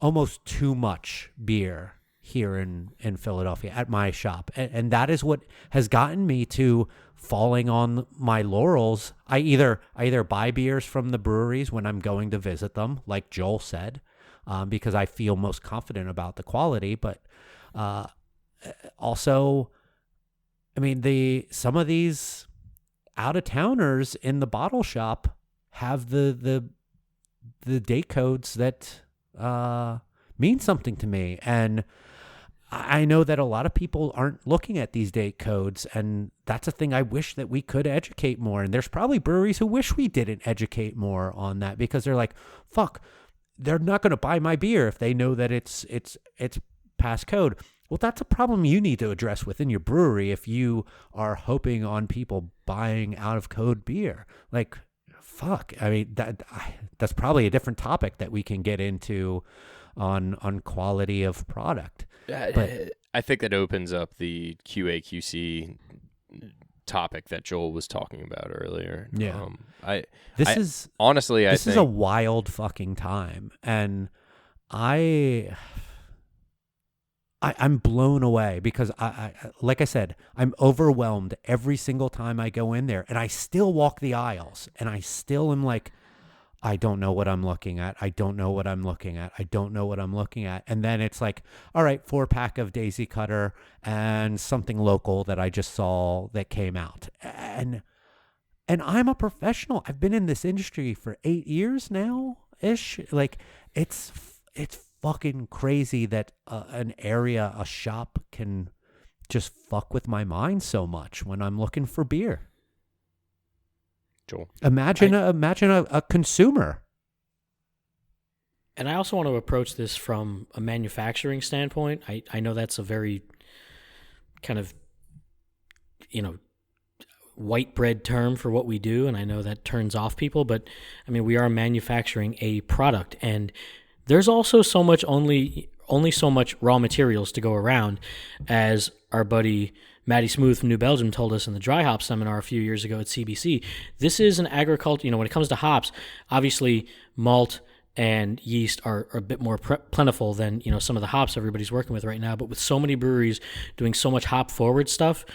almost too much beer here in Philadelphia at my shop, and that is what has gotten me to falling on my laurels. I either buy beers from the breweries when I'm going to visit them, like Joel said. Because I feel most confident about the quality, but also, I mean, some of these out-of-towners in the bottle shop have the date codes that mean something to me, and I know that a lot of people aren't looking at these date codes, and that's a thing I wish that we could educate more. And there's probably breweries who wish we didn't educate more on that because they're like, fuck. They're not going to buy my beer if they know that it's past code. Well, that's a problem you need to address within your brewery if you are hoping on people buying out of code beer. Like, fuck. I mean, that's probably a different topic that we can get into on quality of product. But I think that opens up the QA/QC topic that Joel was talking about earlier. Yeah. This is a wild fucking time, and I'm blown away because I like I said, I'm overwhelmed every single time I go in there, and I still walk the aisles, and I still am like, I don't know what I'm looking at. I don't know what I'm looking at. I don't know what I'm looking at. And then it's like, all right, 4-pack of Daisy Cutter and something local that I just saw that came out. And I'm a professional. I've been in this industry for 8 years now ish. Like it's fucking crazy that an area, a shop can just fuck with my mind so much when I'm looking for beer. Joel. Imagine a consumer. And I also want to approach this from a manufacturing standpoint. I know that's a very kind of, white bread term for what we do, and I know that turns off people, but I mean, we are manufacturing a product, and there's also only so much raw materials to go around, as our buddy Matty Smooth from New Belgium told us in the dry hop seminar a few years ago at CBC. This is an agriculture, when it comes to hops, obviously malt and yeast are a bit more plentiful than, some of the hops everybody's working with right now, but with so many breweries doing so much hop forward stuff,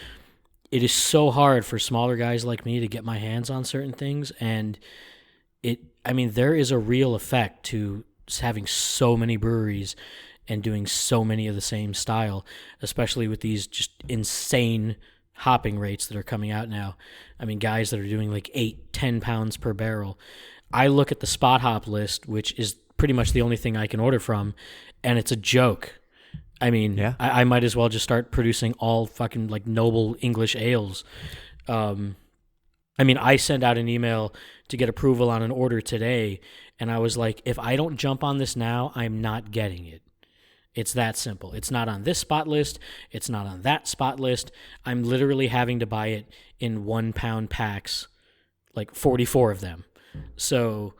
it is so hard for smaller guys like me to get my hands on certain things, and there is a real effect to having so many breweries and doing so many of the same style, especially with these just insane hopping rates that are coming out now. I mean, guys that are doing like 8-10 pounds per barrel. I look at the spot hop list, which is pretty much the only thing I can order from, and it's a joke. I mean, yeah. I might as well just start producing all fucking like noble English ales. I sent out an email to get approval on an order today, and I was like, if I don't jump on this now, I'm not getting it. It's that simple. It's not on this spot list. It's not on that spot list. I'm literally having to buy it in 1 pound packs, like 44 of them. So,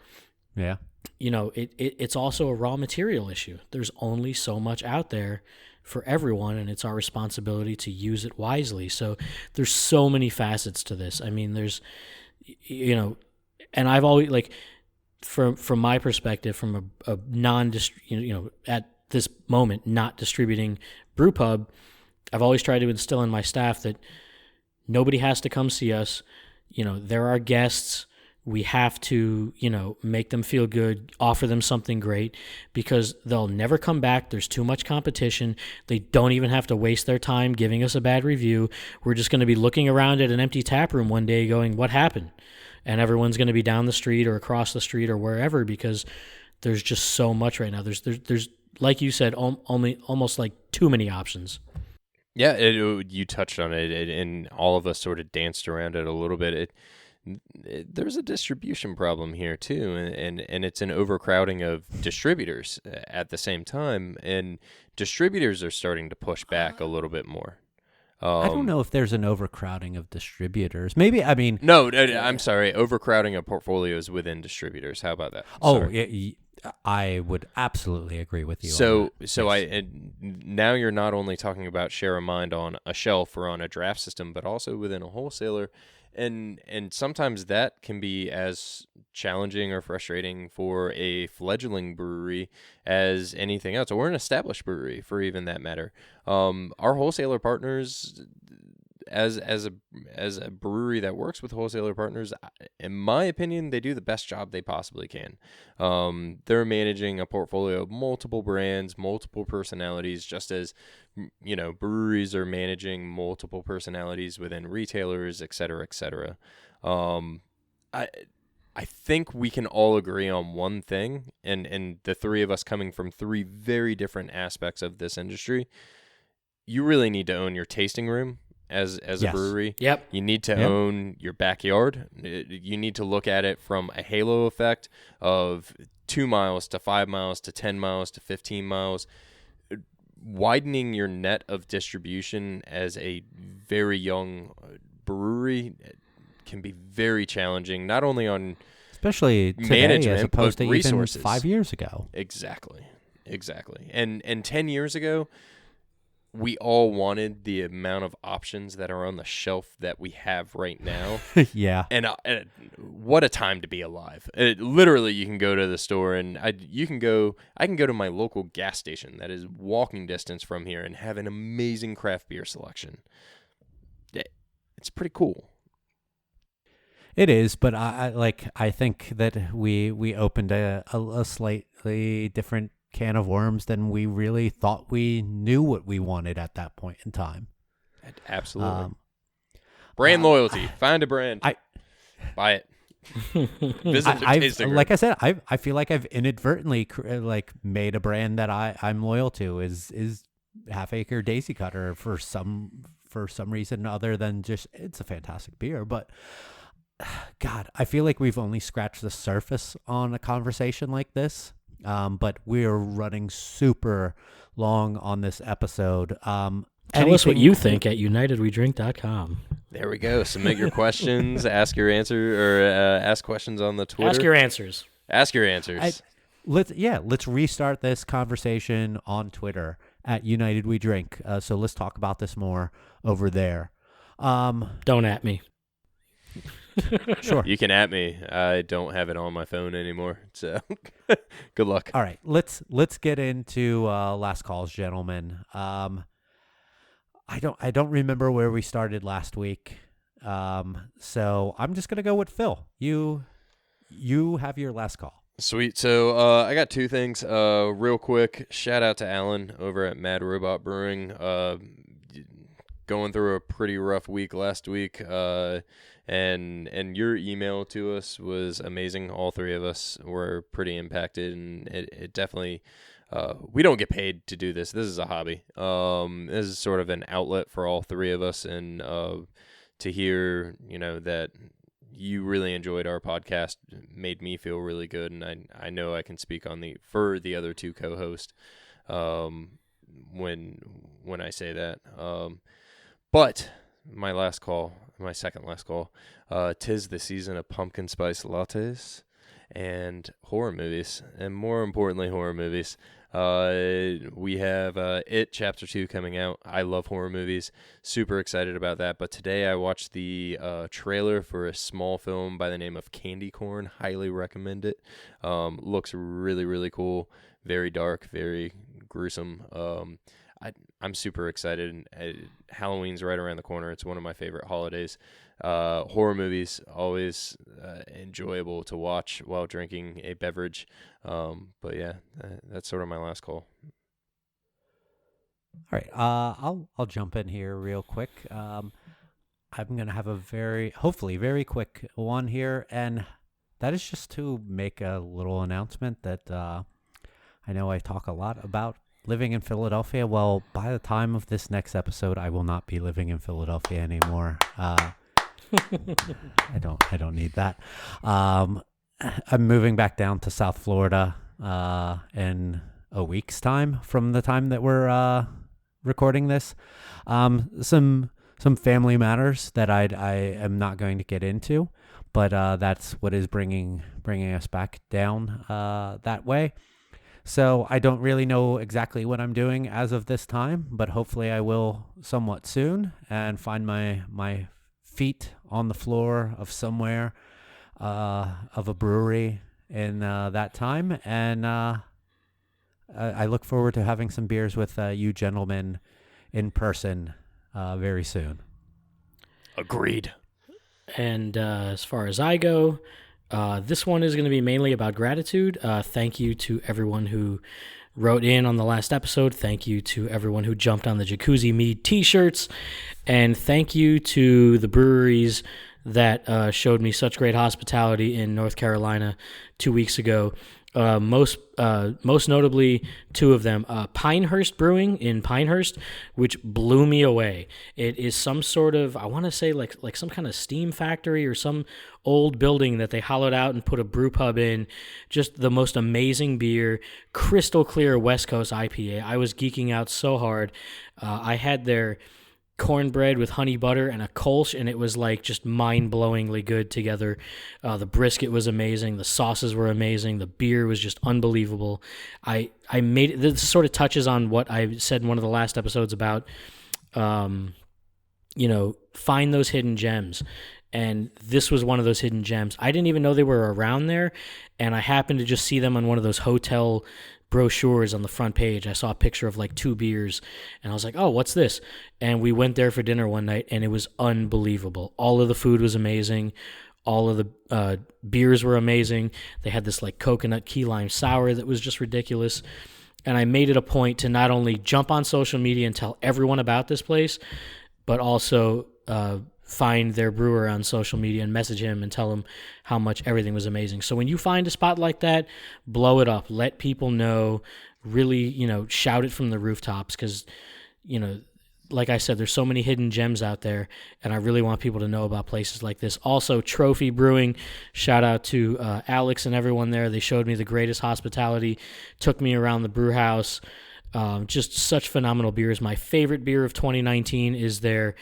yeah. It's also a raw material issue. There's only so much out there for everyone, and it's our responsibility to use it wisely. So there's so many facets to this. I mean, there's, and I've always, like, from my perspective, from a at this moment, not distributing brew pub, I've always tried to instill in my staff that nobody has to come see us. There are guests. We have to, make them feel good, offer them something great, because they'll never come back. There's too much competition. They don't even have to waste their time giving us a bad review. We're just going to be looking around at an empty tap room one day going, what happened? And everyone's going to be down the street or across the street or wherever, because there's just so much right now. There's like you said, almost like too many options. Yeah, you touched on it, and all of us sort of danced around it a little bit. There's a distribution problem here too, and it's an overcrowding of distributors at the same time, and distributors are starting to push back a little bit more. I don't know if there's an overcrowding of distributors. Maybe, No, I'm sorry, overcrowding of portfolios within distributors. How about that? I would absolutely agree with you. Now you're not only talking about share of mind on a shelf or on a draft system, but also within a wholesaler. And sometimes that can be as challenging or frustrating for a fledgling brewery as anything else, or an established brewery for even that matter. Our wholesaler partners, as a brewery that works with wholesaler partners, in my opinion, they do the best job they possibly can. They're managing a portfolio of multiple brands, multiple personalities, just as breweries are managing multiple personalities within retailers, et cetera, et cetera. I think we can all agree on one thing, and the three of us coming from three very different aspects of this industry, you really need to own your tasting room as a brewery. Yep. You need to own your backyard. You need to look at it from a halo effect of 2 miles to 5 miles to 10 miles to 15 miles. Widening your net of distribution as a very young brewery can be very challenging, not only on especially today management, as opposed but to resources. Even 5 years ago. Exactly. And 10 years ago, we all wanted the amount of options that are on the shelf that we have right now. Yeah. And what a time to be alive. Literally, you can go to the store and I can go to my local gas station that is walking distance from here and have an amazing craft beer selection. It's pretty cool. It is, but I think that we opened a slightly different can of worms than we really thought we knew what we wanted at that point in time. Absolutely. Brand loyalty. Find a brand. Buy it. Visit their tasting room. Like I said, I feel like I've inadvertently made a brand that I'm loyal to is Half Acre Daisy Cutter for some reason other than just it's a fantastic beer. But God, I feel like we've only scratched the surface on a conversation like this. But we're running super long on this episode. Tell us what you think at unitedwedrink.com. There we go. Submit your questions, ask your answer, or ask questions on the Twitter. Ask your answers. Ask your answers. Let's restart this conversation on Twitter at United We Drink. So let's talk about this more over there. Don't at me. Sure. You can at me. I don't have it on my phone anymore, so good luck. All right, let's get into last calls, gentlemen. I don't remember where we started last week. So I'm just gonna go with Phil. You have your last call. Sweet. So I got two things. Real quick, shout out to Alan over at Mad Robot Brewing. Going through a pretty rough week last week. And your email to us was amazing. All three of us were pretty impacted, and it definitely. We don't get paid to do this. This is a hobby. This is sort of an outlet for all three of us, and to hear, that you really enjoyed our podcast made me feel really good, and I know I can speak for the other two co-hosts when I say that. But my second last call, 'tis the season of pumpkin spice lattes and horror movies, and more importantly, horror movies. We have It Chapter 2 coming out. I love horror movies. Super excited about that. But today I watched the trailer for a small film by the name of Candy Corn. Highly recommend it. Looks really, really cool. Very dark, very gruesome. I'm super excited. Halloween's right around the corner. It's one of my favorite holidays. Horror movies, always enjoyable to watch while drinking a beverage. But yeah, that's sort of my last call. All right, I'll jump in here real quick. I'm gonna have hopefully very quick one here, and that is just to make a little announcement that I know I talk a lot about living in Philadelphia. Well, by the time of this next episode, I will not be living in Philadelphia anymore. I don't need that. I'm moving back down to South Florida in a week's time from the time that we're recording this. Some family matters that I am not going to get into, but that's what is bringing us back down that way. So I don't really know exactly what I'm doing as of this time, but hopefully I will somewhat soon and find my feet on the floor of somewhere of a brewery in that time. And I look forward to having some beers with you gentlemen in person very soon. Agreed. And as far as I go, this one is going to be mainly about gratitude. Thank you to everyone who wrote in on the last episode. Thank you to everyone who jumped on the Jacuzzi Mead t-shirts. And thank you to the breweries that showed me such great hospitality in North Carolina 2 weeks ago. Most notably, two of them, Pinehurst Brewing in Pinehurst, which blew me away. It is some sort of, I want to say like some kind of steam factory or some old building that they hollowed out and put a brew pub in. Just the most amazing beer, crystal clear West Coast IPA. I was geeking out so hard. I had their cornbread with honey butter and a Kolsch, and it was like just mind-blowingly good together. The brisket was amazing. The sauces were amazing. The beer was just unbelievable. I made it, this sort of touches on what I said in one of the last episodes about, find those hidden gems. And this was one of those hidden gems. I didn't even know they were around there, and I happened to just see them on one of those hotel brochures on the front page. I saw a picture of like 2 beers, and I was like, oh, what's this? And we went there for dinner one night, and it was unbelievable. All of the food was amazing. All of the beers were amazing. They had this like coconut key lime sour that was just ridiculous. And I made it a point to not only jump on social media and tell everyone about this place, but also find their brewer on social media and message him and tell him how much everything was amazing. So when you find a spot like that, blow it up. Let people know. Really, shout it from the rooftops because, like I said, there's so many hidden gems out there, and I really want people to know about places like this. Also, Trophy Brewing, shout out to Alex and everyone there. They showed me the greatest hospitality, took me around the brew house. Just such phenomenal beers. My favorite beer of 2019 is their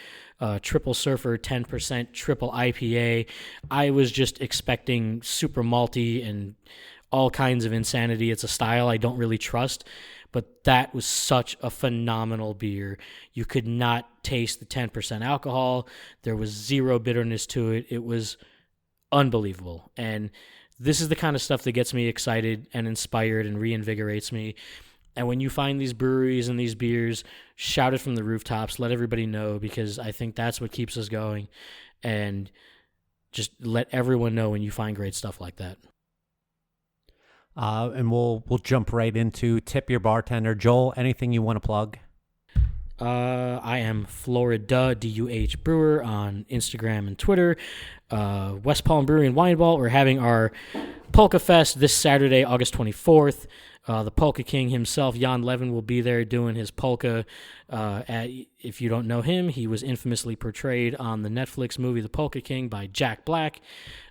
Triple Surfer 10% Triple IPA. I was just expecting super malty and all kinds of insanity. It's a style I don't really trust, but that was such a phenomenal beer. You could not taste the 10% alcohol. There was zero bitterness to it. It was unbelievable. And this is the kind of stuff that gets me excited and inspired and reinvigorates me. And when you find these breweries and these beers, shout it from the rooftops. Let everybody know, because I think that's what keeps us going. And just let everyone know when you find great stuff like that. And we'll jump right into Tip Your Bartender. Joel, anything you want to plug? I am Florida DUH Brewer on Instagram and Twitter. West Palm Brewery and Wine Vault. We're having our Polka Fest this Saturday, August 24th. The Polka King himself, Jan Levin, will be there doing his polka. If you don't know him, he was infamously portrayed on the Netflix movie The Polka King by Jack Black.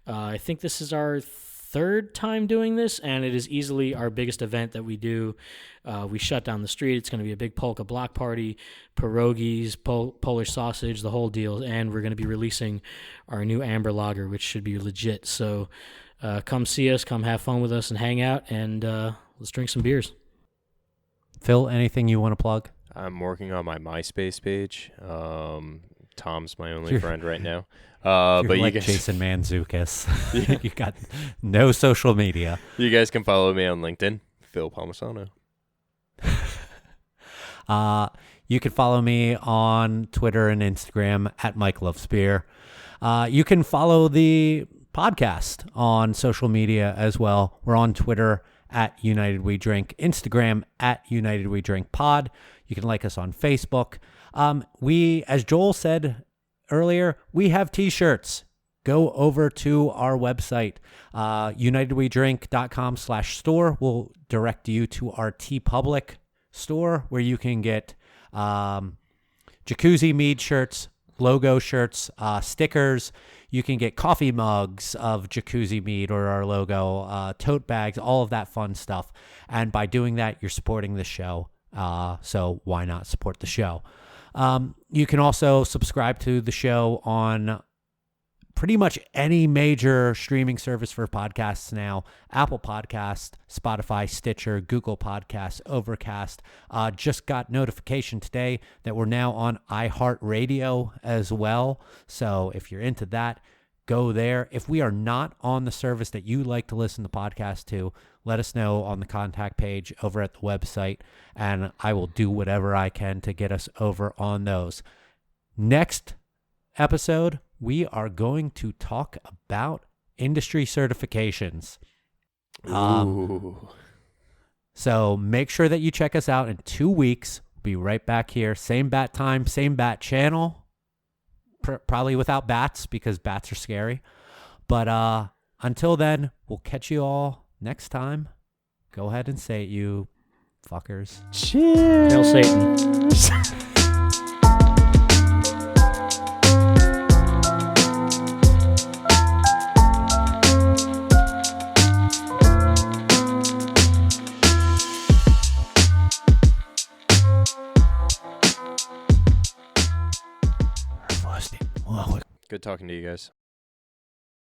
I think this is our third time doing this, and it is easily our biggest event that we do. We shut down the street. It's going to be a big polka block party, pierogies, Polish sausage, the whole deal, and we're going to be releasing our new amber lager, which should be legit. So come see us, come have fun with us, and hang out, and let's drink some beers. Phil, anything you want to plug? I'm working on my MySpace page. Tom's my only friend right now. But like you guys, Jason Mantzoukas. You got no social media. You guys can follow me on LinkedIn, Phil Palmisano. You can follow me on Twitter and Instagram at Mike Loves Beer. You can follow the podcast on social media as well. We're on Twitter at United We Drink, Instagram at United We Drink Pod. You can like us on Facebook. We, as Joel said earlier, we have t-shirts. Go over to our website, unitedwedrink.com/store. We'll direct you to our TeePublic store where you can get Jacuzzi Mead shirts, logo shirts, stickers. You can get coffee mugs of Jacuzzi Mead or our logo, tote bags, all of that fun stuff. And by doing that, you're supporting the show. So why not support the show? You can also subscribe to the show on pretty much any major streaming service for podcasts now. Apple Podcast, Spotify, Stitcher, Google Podcasts, Overcast. Just got notification today that we're now on iHeartRadio as well. So if you're into that, go there. If we are not on the service that you like to listen to podcasts to, let us know on the contact page over at the website, and I will do whatever I can to get us over on those. Next episode, we are going to talk about industry certifications. So make sure that you check us out in 2 weeks. We'll be right back here. Same bat time, same bat channel. Probably without bats because bats are scary. But until then, we'll catch you all next time. Go ahead and say it, you fuckers. Cheers. Hail Satan. Good talking to you guys.